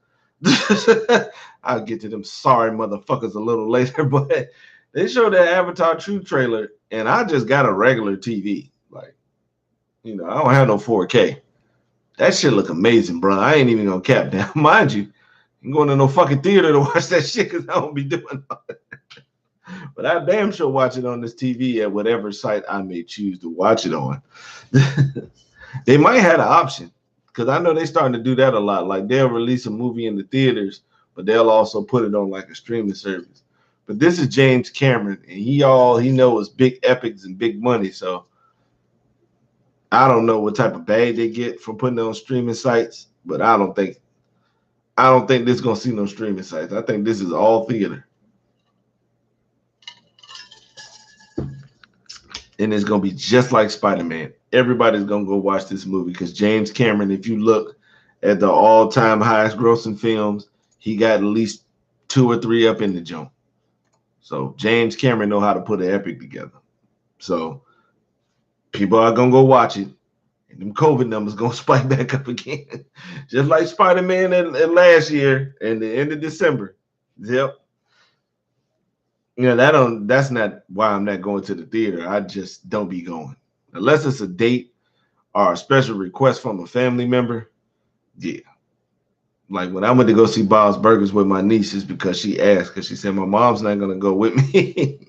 I'll get to them sorry motherfuckers a little later, but they showed that Avatar 2 trailer, and I just got a regular TV. Like, I don't have no 4K. That shit look amazing, bro. I ain't even gonna cap down. Mind you, I'm going to no fucking theater to watch that shit because I don't be doing it. But I damn sure watch it on this TV at whatever site I may choose to watch it on. They might have an option because I know they're starting to do that a lot. Like they'll release a movie in the theaters, but they'll also put it on like a streaming service. But this is James Cameron, and he knows big epics and big money. So I don't know what type of bag they get from putting it on streaming sites, but I don't think this is gonna see no streaming sites. I think this is all theater. And it's going to be just like Spider-Man. Everybody's going to go watch this movie because James Cameron, if you look at the all-time highest grossing films, he got at least 2 or 3 up in the joint. So James Cameron know how to put an epic together. So people are going to go watch it. And them COVID numbers going to spike back up again. Just like Spider-Man in last year and the end of December. Yep. That's not why I'm not going to the theater. I just don't be going. Unless it's a date or a special request from a family member. Yeah. Like when I went to go see Bob's Burgers with my niece is because she asked, because she said, my mom's not going to go with me.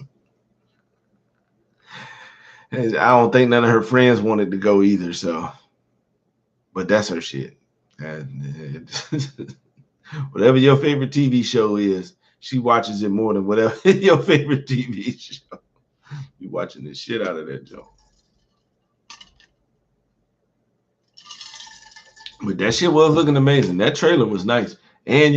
And I don't think none of her friends wanted to go either. So, but that's her shit. And whatever your favorite TV show is, she watches it more than whatever your favorite TV show. You watching the shit out of that joke. But that shit was looking amazing. That trailer was nice. And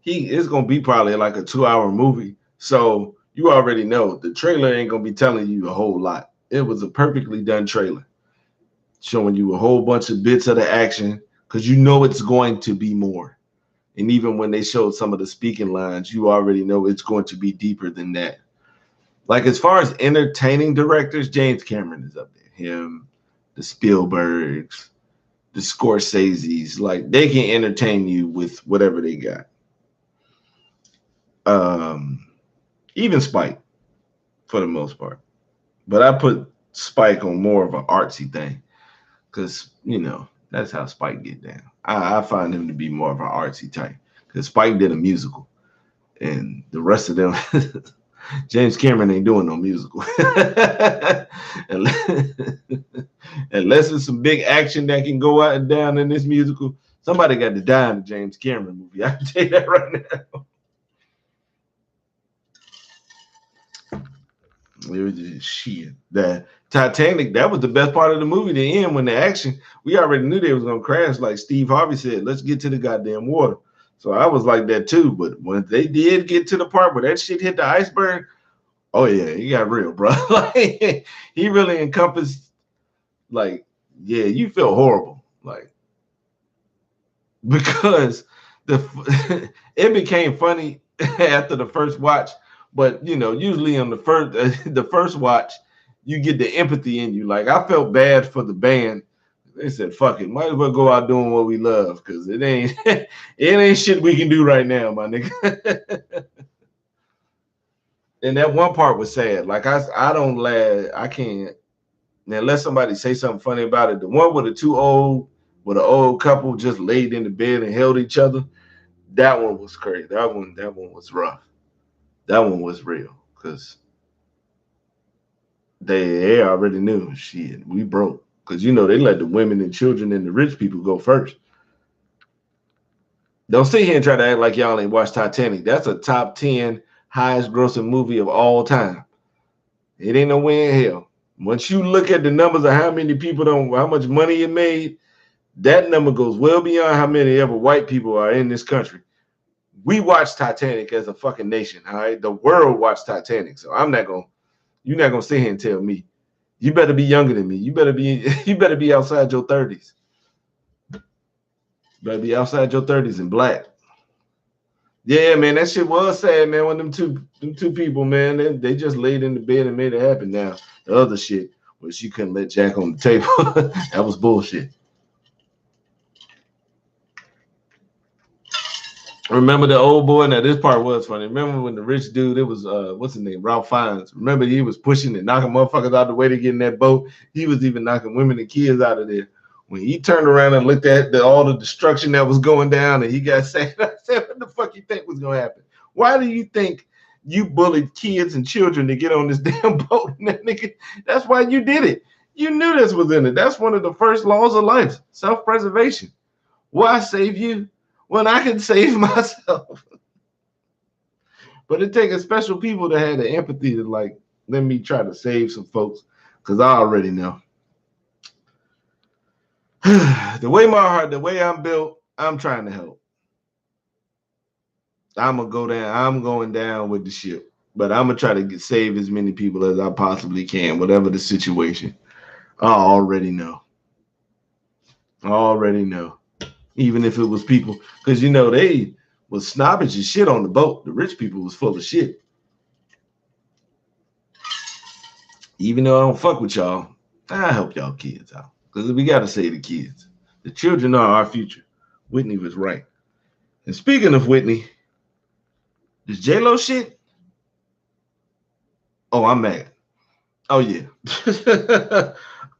it's gonna be probably like a 2-hour movie. So you already know the trailer ain't gonna be telling you a whole lot. It was a perfectly done trailer. Showing you a whole bunch of bits of the action because it's going to be more. And even when they showed some of the speaking lines, you already know it's going to be deeper than that. Like as far as entertaining directors, James Cameron is up there. Him, the Spielbergs, the Scorseses, like they can entertain you with whatever they got. Even Spike, for the most part. But I put Spike on more of an artsy thing because, that's how Spike get down. I find him to be more of an artsy type because Spike did a musical and the rest of them, James Cameron ain't doing no musical. Unless it's some big action that can go out and down in this musical, somebody got to die in the James Cameron movie. I can tell you that right now. It was just shit. The Titanic, that was the best part of the movie. The end when the action, we already knew they was gonna crash. Like Steve Harvey said, let's get to the goddamn water. So I was like that too. But when they did get to the part where that shit hit the iceberg, oh yeah, he got real, bro. Like he really encompassed, like, yeah, you feel horrible, like, because the it became funny after the first watch, but you know, usually on the first watch, you get the empathy in you. Like I felt bad for the band. They said, "Fuck it, might as well go out doing what we love, because it ain't it ain't shit we can do right now, my nigga." And that one part was sad. Like I don't laugh. I can't unless somebody say something funny about it. The one with the two old, with an old couple just laid in the bed and held each other. That one was crazy. That one was rough. That one was real because they already knew shit. We broke because you know they let the women and children and the rich people go first. Don't sit here and try to act like y'all ain't watched Titanic. That's a top 10 highest grossing movie of all time. It ain't no way in hell. Once you look at the numbers of how many people how much money it made, that number goes well beyond how many ever white people are in this country. We watched Titanic as a fucking nation, all right? The world watched Titanic. So you're not gonna sit here and tell me. You better be younger than me. You better be outside your 30s. Better be outside your 30s and black. Yeah, man, that shit was sad, man. When them two people, man, they just laid in the bed and made it happen. Now the other shit was she couldn't let Jack on the table. That was bullshit. Remember the old boy? Now this part was funny. Remember when the rich dude, it was what's his name, Ralph Fiennes. Remember he was pushing and knocking motherfuckers out the way to get in that boat. He was even knocking women and kids out of there. When he turned around and looked at all the destruction that was going down, and he got sad, I said, "What the fuck you think was gonna happen? Why do you think you bullied kids and children to get on this damn boat?" And that nigga, that's why you did it. You knew this was in it. That's one of the first laws of life: self-preservation. Why save you when I can save myself? But it takes special people to have the empathy to like let me try to save some folks, because I already know. The way I'm built, I'm trying to help. I'm going down with the ship, but I'm gonna try to save as many people as I possibly can, whatever the situation. I already know. Even if it was people, because you know they was snobbish as shit on the boat. The rich people was full of shit. Even though I don't fuck with y'all, I help y'all kids out, because we gotta save the kids. The children are our future. Whitney was right. And speaking of Whitney, this J-Lo shit. Oh, I'm mad. Oh yeah.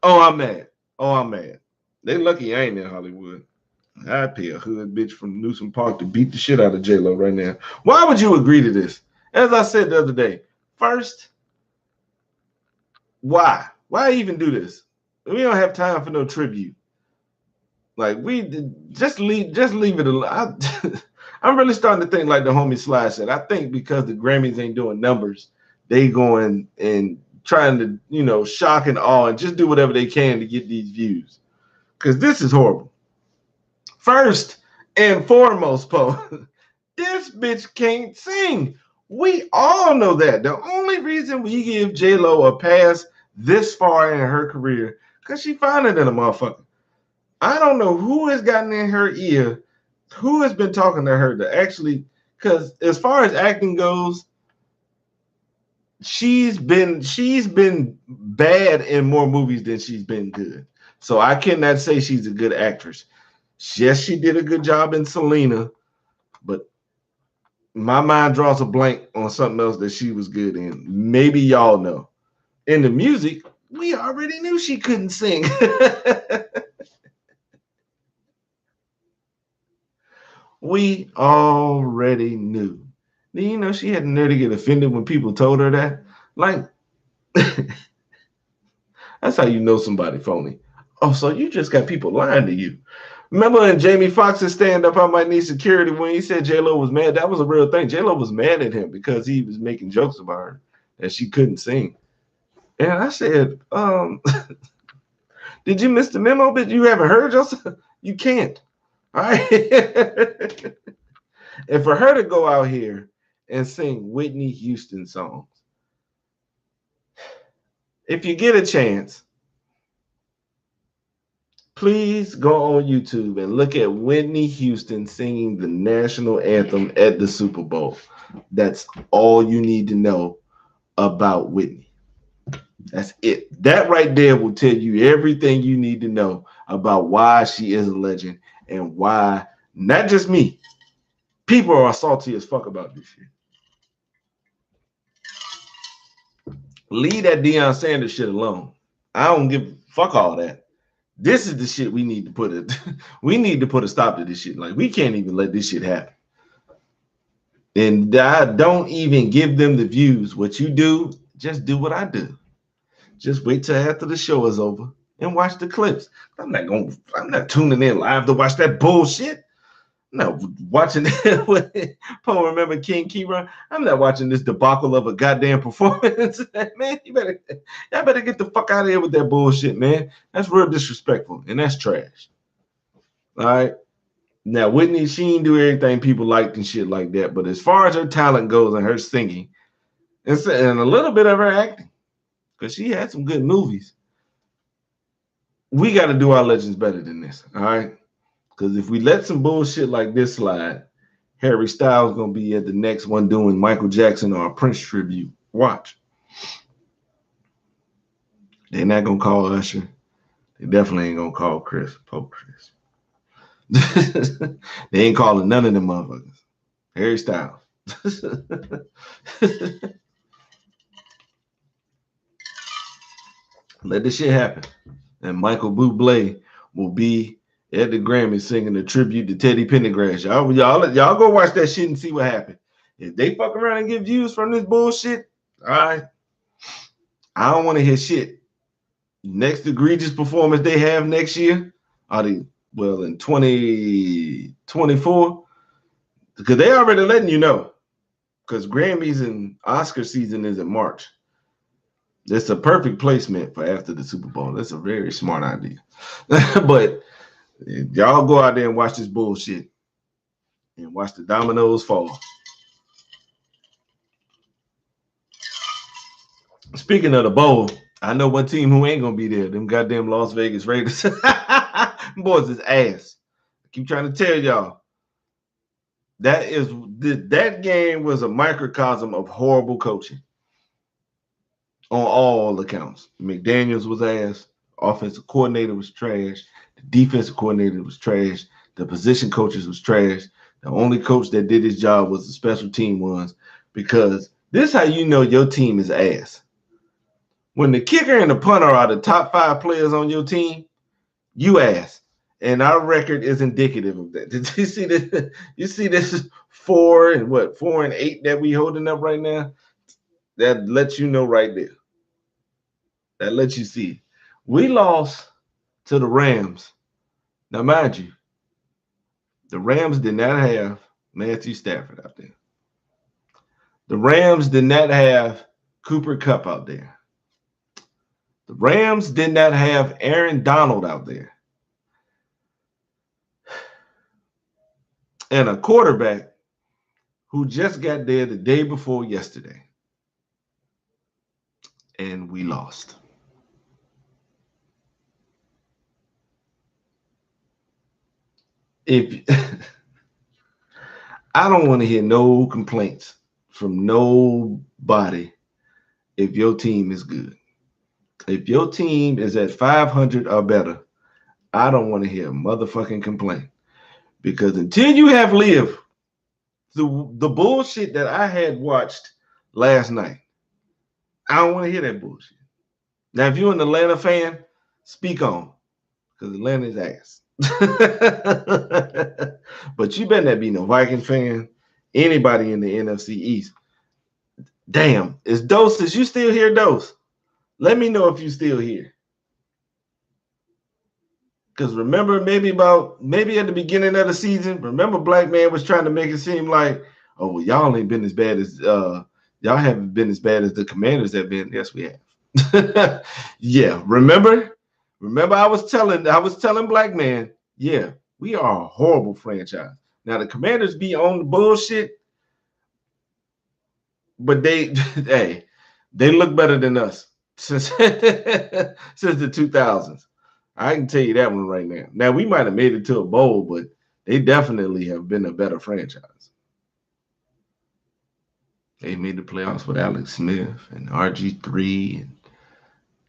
Oh, I'm mad. They lucky I ain't in Hollywood. I'd pay a hood bitch from Newsom Park to beat the shit out of J-Lo right now. Why would you agree to this? As I said the other day, first, why? Why even do this? We don't have time for no tribute. Like we just leave it alone. I'm really starting to think like the homie Sly said. I think because the Grammys ain't doing numbers, they going and trying to, you know, shock and awe and just do whatever they can to get these views. Because this is horrible. First and foremost, Poe, this bitch can't sing. We all know that. The only reason we give J-Lo a pass this far in her career, because she finer than a motherfucker. I don't know who has gotten in her ear, who has been talking to her to actually, because as far as acting goes, she's been bad in more movies than she's been good. So I cannot say she's a good actress. Yes, she did a good job in Selena, but my mind draws a blank on something else that she was good in. Maybe y'all know. In the music, we already knew she couldn't sing. We already knew. Then you know she had the nerve to get offended when people told her that. Like, that's how you know somebody phony. Oh, so you just got people lying to you. Remember in Jamie Foxx's stand-up, I Might Need Security, when he said J-Lo was mad? That was a real thing. J-Lo was mad at him because he was making jokes about her that she couldn't sing. And I said, did you miss the memo? But you haven't heard yourself? You can't. All right. And for her to go out here and sing Whitney Houston songs, if you get a chance, please go on YouTube and look at Whitney Houston singing the national anthem at the Super Bowl. That's all you need to know about Whitney. That's it. That right there will tell you everything you need to know about why she is a legend and why, not just me, people are salty as fuck about this shit. Leave that Deion Sanders shit alone. I don't give fuck all that. This is the shit we need to put it. We need to put a stop to this shit. Like, we can't even let this shit happen. And I don't even give them the views. What you do, just do what I do. Just wait till after the show is over and watch the clips. I'm not tuning in live to watch that bullshit. No, watching it. Paul, remember King Kieran? I'm not watching this debacle of a goddamn performance. Man, y'all better get the fuck out of here with that bullshit, man. That's real disrespectful, and that's trash. All right. Now, Whitney, she ain't do everything people liked and shit like that. But as far as her talent goes and her singing, and a little bit of her acting, because she had some good movies, we got to do our legends better than this. All right. Because if we let some bullshit like this slide, Harry Styles going to be at the next one doing Michael Jackson or a Prince tribute. Watch. They're not going to call Usher. They definitely ain't going to call Pope Chris. They ain't calling none of them motherfuckers. Harry Styles. Let this shit happen. And Michael Bublé will be at the Grammy singing a tribute to Teddy Pendergrass. Y'all go watch that shit and see what happened. If they fuck around and get views from this bullshit, all right, I don't want to hear shit. Next egregious performance they have next year, in 2024, because they already letting you know, because Grammys and Oscar season is in March. It's a perfect placement for after the Super Bowl. That's a very smart idea. But y'all go out there and watch this bullshit and watch the dominoes fall. Speaking of the bowl, I know one team who ain't gonna be there. Them goddamn Las Vegas Raiders. Boys is ass. I keep trying to tell y'all. That game was a microcosm of horrible coaching on all accounts. McDaniels was ass. Offensive coordinator was trash. The defensive coordinator was trash. The position coaches was trash. The only coach that did his job was the special team ones, because this is how you know your team is ass. When the kicker and the punter are the top 5 players on your team, you ass. And our record is indicative of that. Did you see this? You see this 4 and 8 that we holding up right now? That lets you know right there. That lets you see. We lost to the Rams. Now, mind you, the Rams did not have Matthew Stafford out there. The Rams did not have Cooper Kupp out there. The Rams did not have Aaron Donald out there. And a quarterback who just got there the day before yesterday. And we lost. I don't want to hear no complaints from nobody if your team is good. If your team is at 500 or better, I don't want to hear a motherfucking complaint. Because until you have lived the bullshit that I had watched last night, I don't want to hear that bullshit. Now, if you're an Atlanta fan, speak on, because Atlanta's ass. But you better not be no Viking fan, anybody in the NFC East. Damn, is you still here, Dose? Let me know if you still here. Because remember, maybe at the beginning of the season, remember Black Man was trying to make it seem like, oh, well, y'all ain't been as bad as y'all haven't been as bad as the Commanders have been. Yes, we have. Yeah, remember I was telling Black Man, yeah, we are a horrible franchise. Now the Commanders be on the bullshit, but they hey, they look better than us since since the 2000s. I can tell you that one right now. Now we might have made it to a bowl, but they definitely have been a better franchise. They made the playoffs with Alex Smith and RG3 and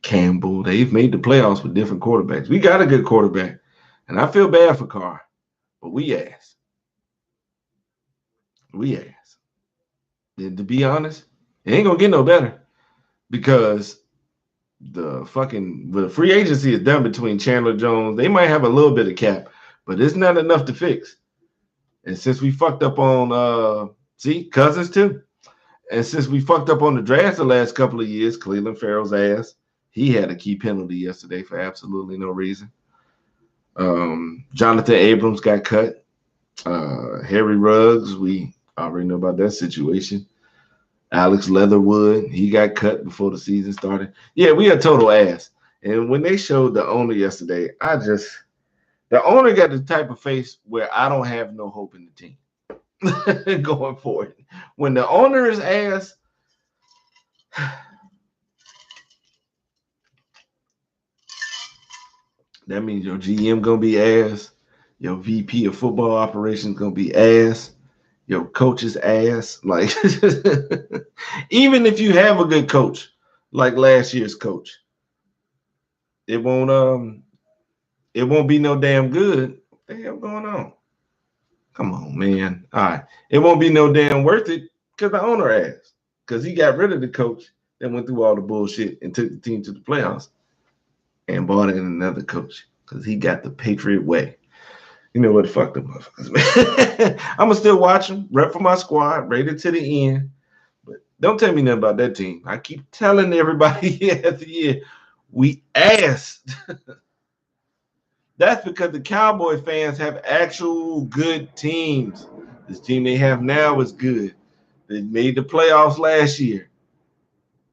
Campbell. They've made the playoffs with different quarterbacks. We got a good quarterback, and I feel bad for Carr, but we asked. We asked. And to be honest, it ain't gonna get no better because the free agency is done between Chandler Jones. They might have a little bit of cap, but it's not enough to fix. And since we fucked up on Cousins too. And since we fucked up on the draft the last couple of years, Cleveland Farrell's ass, he had a key penalty yesterday for absolutely no reason. Jonathan Abrams got cut. Harry Ruggs, we already know about that situation. Alex Leatherwood, he got cut before the season started. Yeah, we had total ass. And when they showed the owner yesterday, the owner got the type of face where I don't have no hope in the team going forward. When the owner is ass, that means your GM gonna be ass, your VP of football operations gonna be ass, your coach's ass. Like even if you have a good coach, like last year's coach, it won't be no damn good. What the hell going on? Come on, man. All right. It won't be no damn worth it because the owner asked. Because he got rid of the coach that went through all the bullshit and took the team to the playoffs and brought in another coach because he got the Patriot way. You know what? Fuck them motherfuckers, man. I'm going to still watch them, rep for my squad, rated to the end. But don't tell me nothing about that team. I keep telling everybody year after year, we asked. That's because the Cowboy fans have actual good teams. This team they have now is good. They made the playoffs last year.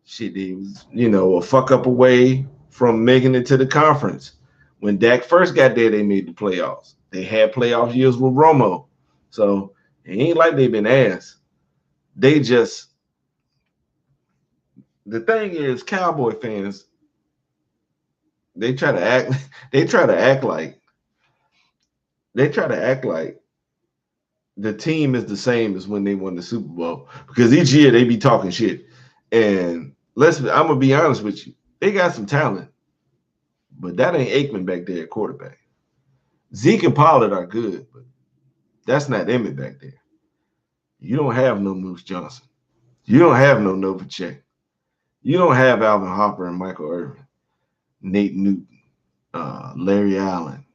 Shit, they was, a fuck up away from making it to the conference. When Dak first got there, they made the playoffs. They had playoff years with Romo. So it ain't like they've been ass. They just, the thing is, Cowboy fans, they try to act like the team is the same as when they won the Super Bowl because each year they be talking shit. And I'm gonna be honest with you, they got some talent, but that ain't Aikman back there at quarterback. Zeke and Pollard are good, but that's not Emmett back there. You don't have no Moose Johnson. You don't have no Novacek. You don't have Alvin Harper and Michael Irvin, Nate Newton, Larry Allen,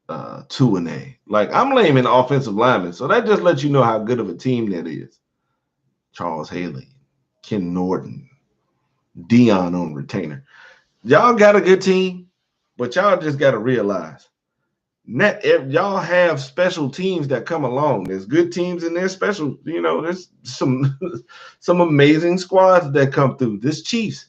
Tuane. Like, I'm naming offensive linemen, so that just lets you know how good of a team that is. Charles Haley, Ken Norton, Dion on retainer. Y'all got a good team, but y'all just got to realize y'all have special teams that come along. There's good teams and there's special, there's some amazing squads that come through. This Chiefs,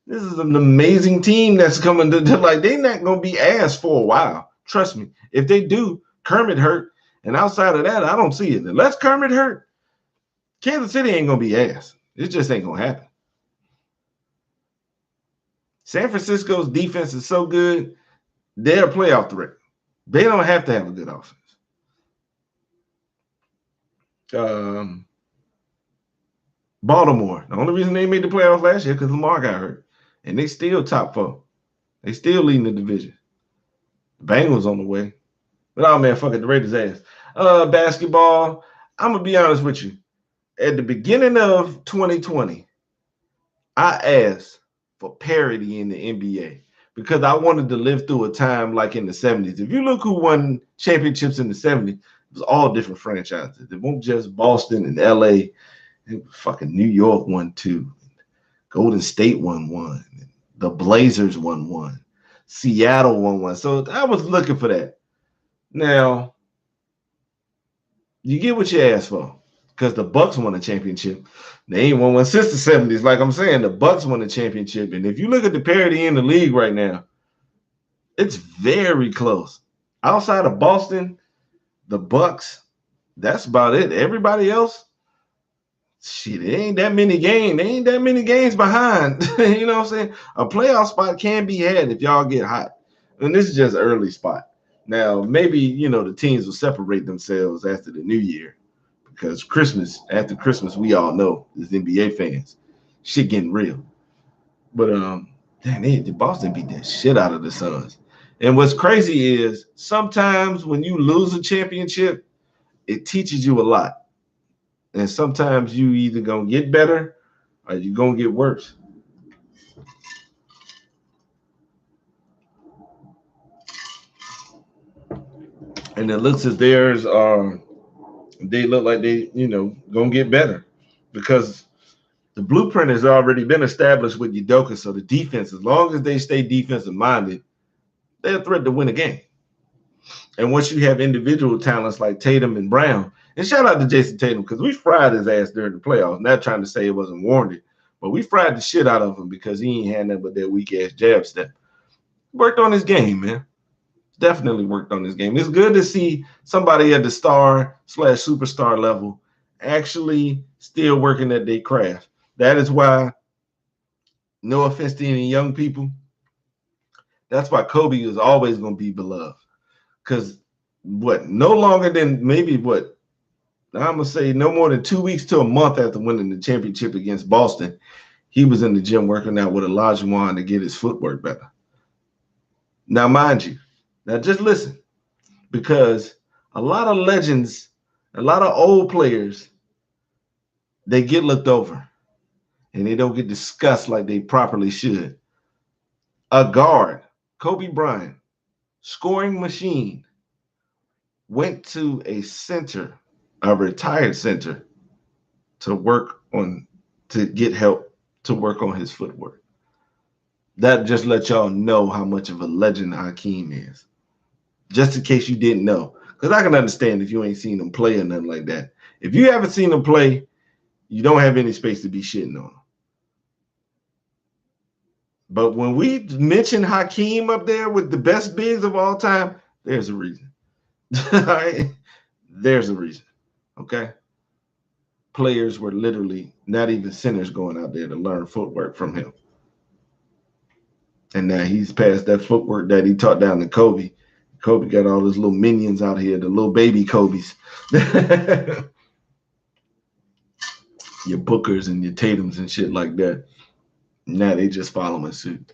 this is an amazing team that's coming to like, they're not going to be ass for a while. Trust me. If they do, Kermit hurt. And outside of that, I don't see it. Unless Kermit hurt, Kansas City ain't going to be ass. It just ain't going to happen. San Francisco's defense is so good, they're a playoff threat. They don't have to have a good offense. Baltimore, the only reason they made the playoffs last year because Lamar got hurt. And they still top 4. They still leading the division. The Bengals on the way. But oh man, fuck it, the Raiders ass. Basketball, I'm going to be honest with you. At the beginning of 2020, I asked for parity in the NBA because I wanted to live through a time like in the 70s. If you look who won championships in the 70s, it was all different franchises. It won't just Boston and LA. Fucking New York won 2. Golden State won 1. The Blazers won 1. Seattle won 1. So I was looking for that. Now, you get what you asked for because the Bucks won a championship. They ain't won one since the 70s. Like I'm saying, the Bucks won a championship. And if you look at the parity in the league right now, it's very close. Outside of Boston, The Bucks, that's about it. Everybody else, shit, it ain't that many games. They ain't that many games behind. You know what I'm saying? A playoff spot can be had if y'all get hot. And this is just early spot. Now, maybe, the teams will separate themselves after the new year because after Christmas, we all know as NBA fans, shit getting real. But damn, Boston beat that shit out of the Suns. And what's crazy is sometimes when you lose a championship, it teaches you a lot. And sometimes you either gonna get better or you're gonna get worse. And it looks as theirs are they look like they, gonna get better because the blueprint has already been established with Udoka. So the defense, as long as they stay defensive minded, they're a threat to win a game. And once you have individual talents like Tatum and Brown, and shout out to Jason Tatum because we fried his ass during the playoffs. Not trying to say it wasn't warranted, but we fried the shit out of him because he ain't had nothing but that weak ass jab step. Worked on his game, man. Definitely worked on his game. It's good to see somebody at the star/superstar level actually still working at their craft. That is why, no offense to any young people, that's why Kobe is always going to be beloved. Because no longer than maybe I'm going to say no more than 2 weeks to a month after winning the championship against Boston, he was in the gym working out with Olajuwon to get his footwork better. Now, mind you, just listen, because a lot of legends, a lot of old players, they get looked over and they don't get discussed like they properly should. A guard, Kobe Bryant, scoring machine, went to a retired center, to get help to work on his footwork. That just lets y'all know how much of a legend Hakeem is. Just in case you didn't know. Because I can understand if you ain't seen him play or nothing like that. If you haven't seen him play, you don't have any space to be shitting on him. But when we mention Hakeem up there with the best bigs of all time, there's a reason. All right? There's a reason. Okay? Players were literally not even centers going out there to learn footwork from him. And now he's passed that footwork that he taught down to Kobe. Kobe got all his little minions out here, the little baby Kobe's. Your Bookers and your Tatums and shit like that. Now they just following suit.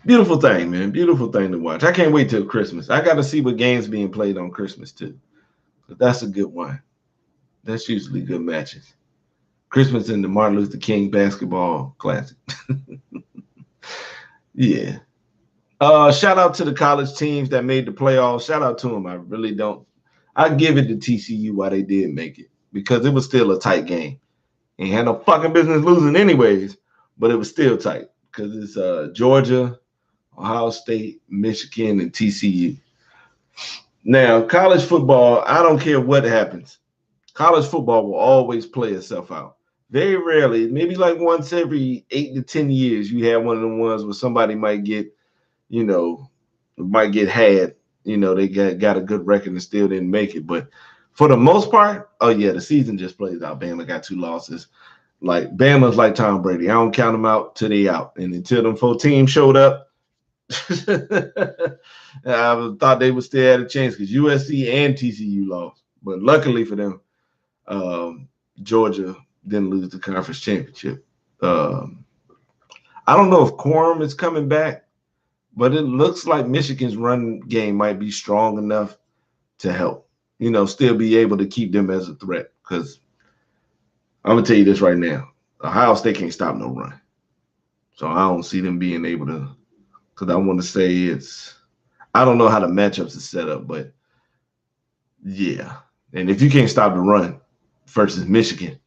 Beautiful thing, man. Beautiful thing to watch. I can't wait till Christmas. I got to see what games being played on Christmas too. That's a good one. That's usually good matches. Christmas and the Martin Luther King basketball classic. Yeah. Shout out to the college teams that made the playoffs. Shout out to them. I really don't. I give it to TCU why they did make it because it was still a tight game. Ain't had no fucking business losing anyways, but it was still tight because it's Georgia, Ohio State, Michigan, and TCU. Now, college football, I don't care what happens. College football will always play itself out. Very rarely, maybe like once every 8 to 10 years, you have one of the ones where somebody might get, had. They got a good record and still didn't make it. But for the most part, oh yeah, the season just plays out. Bama got 2 losses. Like Bama's like Tom Brady. I don't count them out till they out. And until them 4 teams showed up, I thought they would still have a chance because USC and TCU lost. But luckily for them, Georgia didn't lose the conference championship. I don't know if Quorum is coming back, but it looks like Michigan's run game might be strong enough to help, still be able to keep them as a threat. Because I'm going to tell you this right now. Ohio State can't stop no run. So I don't see them being able to, because I want to say I don't know how the matchups are set up, but yeah. And if you can't stop the run versus Michigan,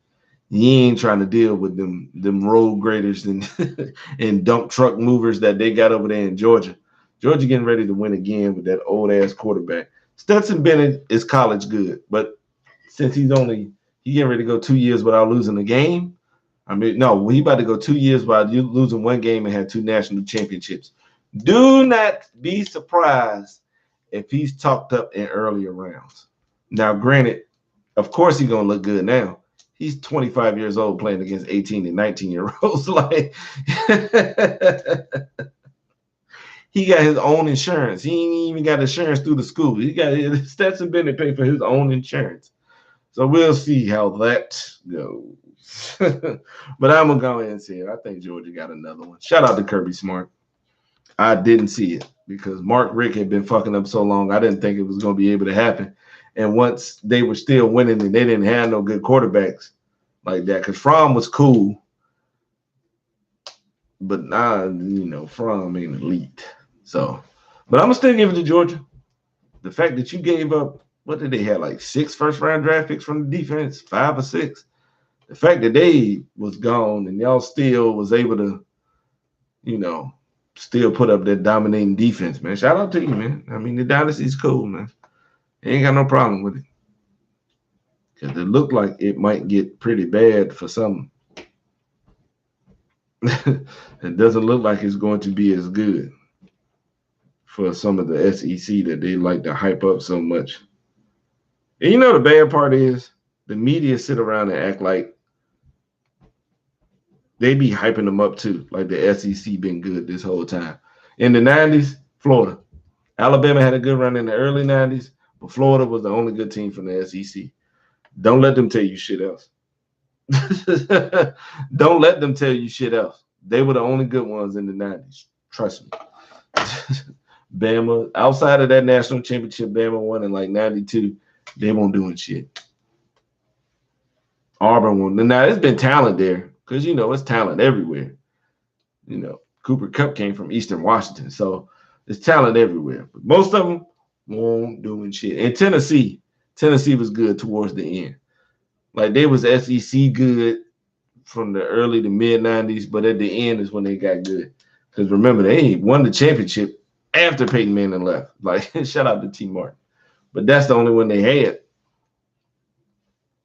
you ain't trying to deal with them road graders and and dump truck movers that they got over there in Georgia. Georgia getting ready to win again with that old ass quarterback. Stetson Bennett is college good, but since he getting ready to go 2 years without losing a game. I mean, no, he about to go 2 years without losing one game and had 2 national championships. Do not be surprised if he's talked up in earlier rounds. Now, granted, of course he's gonna look good now. He's 25 years old playing against 18 and 19-year-olds. Like he got his own insurance. He ain't even got insurance through the school. He got Stetson Bennett pay for his own insurance. So we'll see how that goes. But I'm gonna go ahead and say it. I think Georgia got another one. Shout out to Kirby Smart. I didn't see it because Mark Richt had been fucking up so long. I didn't think it was gonna be able to happen. And once they were still winning and they didn't have no good quarterbacks like that, because Fromm was cool, but Fromm ain't elite. So, but I'm gonna still give it to Georgia. The fact that you gave up, what did they have, like 6 first-round draft picks from the defense, 5 or 6? The fact that they was gone and y'all still was able to, still put up that dominating defense, man. Shout out to you, man. I mean, the dynasty's cool, man. Ain't got no problem with it. Because it looked like it might get pretty bad for some. It doesn't look like it's going to be as good for some of the SEC that they like to hype up so much. And the bad part is the media sit around and act like they be hyping them up too, like the SEC been good this whole time. In the 90s, Florida. Alabama had a good run in the early 90s, but Florida was the only good team from the SEC. Don't let them tell you shit else. Don't let them tell you shit else. They were the only good ones in the 90s. Trust me. Bama, outside of that national championship Bama won in like 92, they won't doing shit. Auburn won. Now, there's been talent there because, it's talent everywhere. Cooper Kupp came from Eastern Washington, so there's talent everywhere. But most of them won't doing shit. And Tennessee was good towards the end. Like, they was SEC good from the early to mid-90s, but at the end is when they got good. Because remember, they won the championship after Peyton Manning left. Like, shout out to T. Martin. But that's the only one they had.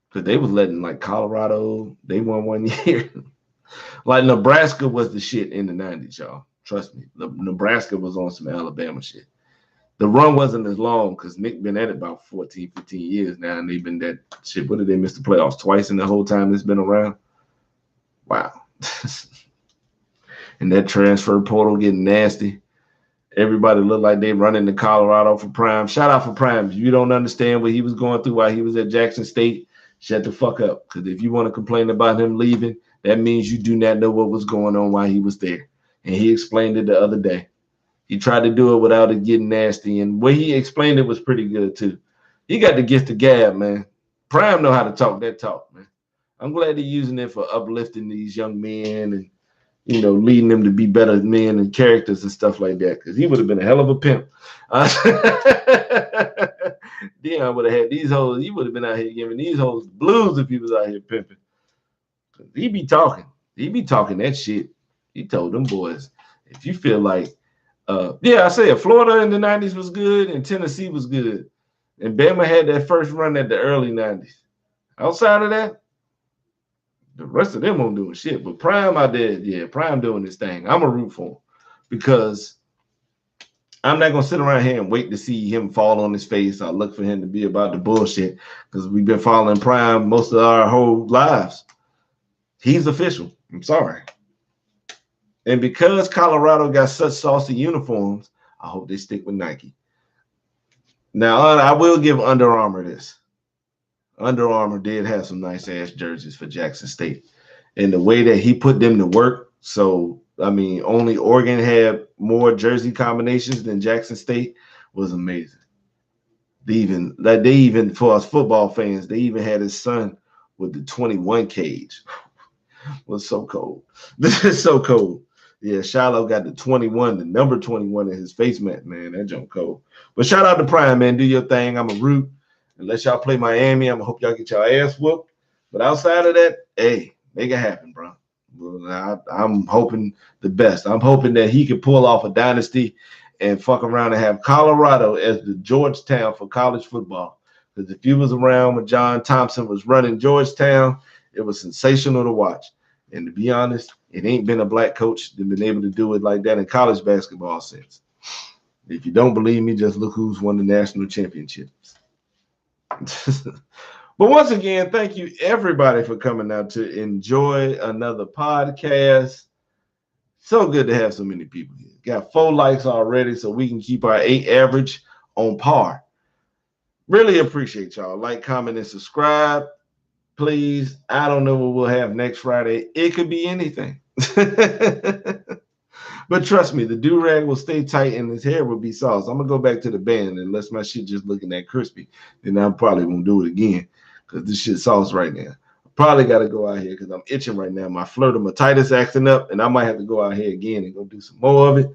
Because they was letting, like, Colorado, they won one year. Like, Nebraska was the shit in the 90s, y'all. Trust me. Nebraska was on some Alabama shit. The run wasn't as long because Nick been at it about 14, 15 years now, and they've been that shit. What did they miss the playoffs twice in the whole time it's been around? Wow. And that transfer portal getting nasty. Everybody looked like they running to Colorado for Prime. Shout out for Prime. If you don't understand what he was going through while he was at Jackson State, shut the fuck up. Because if you want to complain about him leaving, that means you do not know what was going on while he was there. And he explained it the other day. He tried to do it without it getting nasty. And the way he explained it was pretty good, too. He got the gift of gab, man. Prime know how to talk that talk, man. I'm glad they're using it for uplifting these young men and, leading them to be better men and characters and stuff like that. Because he would have been a hell of a pimp. Deion would have had these hoes. He would have been out here giving these hoes blues if he was out here pimping. He be talking. He be talking that shit. He told them boys, if you feel like, I said Florida in the 90s was good and Tennessee was good. And Bama had that first run at the early 90s. Outside of that, the rest of them won't doing shit. But Prime out there, Prime doing this thing. I'm a root for him because I'm not going to sit around here and wait to see him fall on his face. I look for him to be about the bullshit because we've been following Prime most of our whole lives. He's official. I'm sorry. And because Colorado got such saucy uniforms, I hope they stick with Nike. Now, I will give Under Armour this. Under Armour did have some nice-ass jerseys for Jackson State. And the way that he put them to work, so, only Oregon had more jersey combinations than Jackson State, was amazing. They even, for us football fans, they even had his son with the 21 cage. Was so cold. This is so cold. Yeah, Shiloh got the 21, the number 21 in his face mat, man. That junk cold. But shout out to Prime, man. Do your thing. I'm a root. Unless y'all play Miami, I'm going to hope y'all get y'all ass whooped. But outside of that, hey, make it happen, bro. I'm hoping the best. I'm hoping that he can pull off a dynasty and fuck around and have Colorado as the Georgetown for college football. Because if you was around when John Thompson was running Georgetown, it was sensational to watch. And to be honest, it ain't been a black coach that been able to do it like that in college basketball since. If you don't believe me, just look who's won the national championships. But once again, thank you everybody for coming out to enjoy another podcast. So good to have so many people here. Got 4 likes already, so we can keep our 8 average on par. Really appreciate y'all. Like, comment, and subscribe. Please. I don't know what we'll have next Friday. It could be anything. But trust me, the do-rag will stay tight and his hair will be soft. So I'm going to go back to the band unless my shit just looking that crispy. Then I probably won't do it again because this shit's sauce right now. I probably got to go out here because I'm itching right now. My flirtomatitis acting up, and I might have to go out here again and go do some more of it.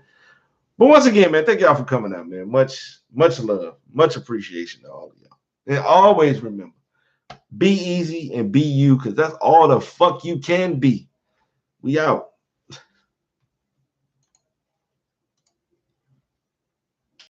But once again, man, thank y'all for coming out, man. Much love, much appreciation to all of y'all. And always remember, be easy and be you because that's all the fuck you can be. We out.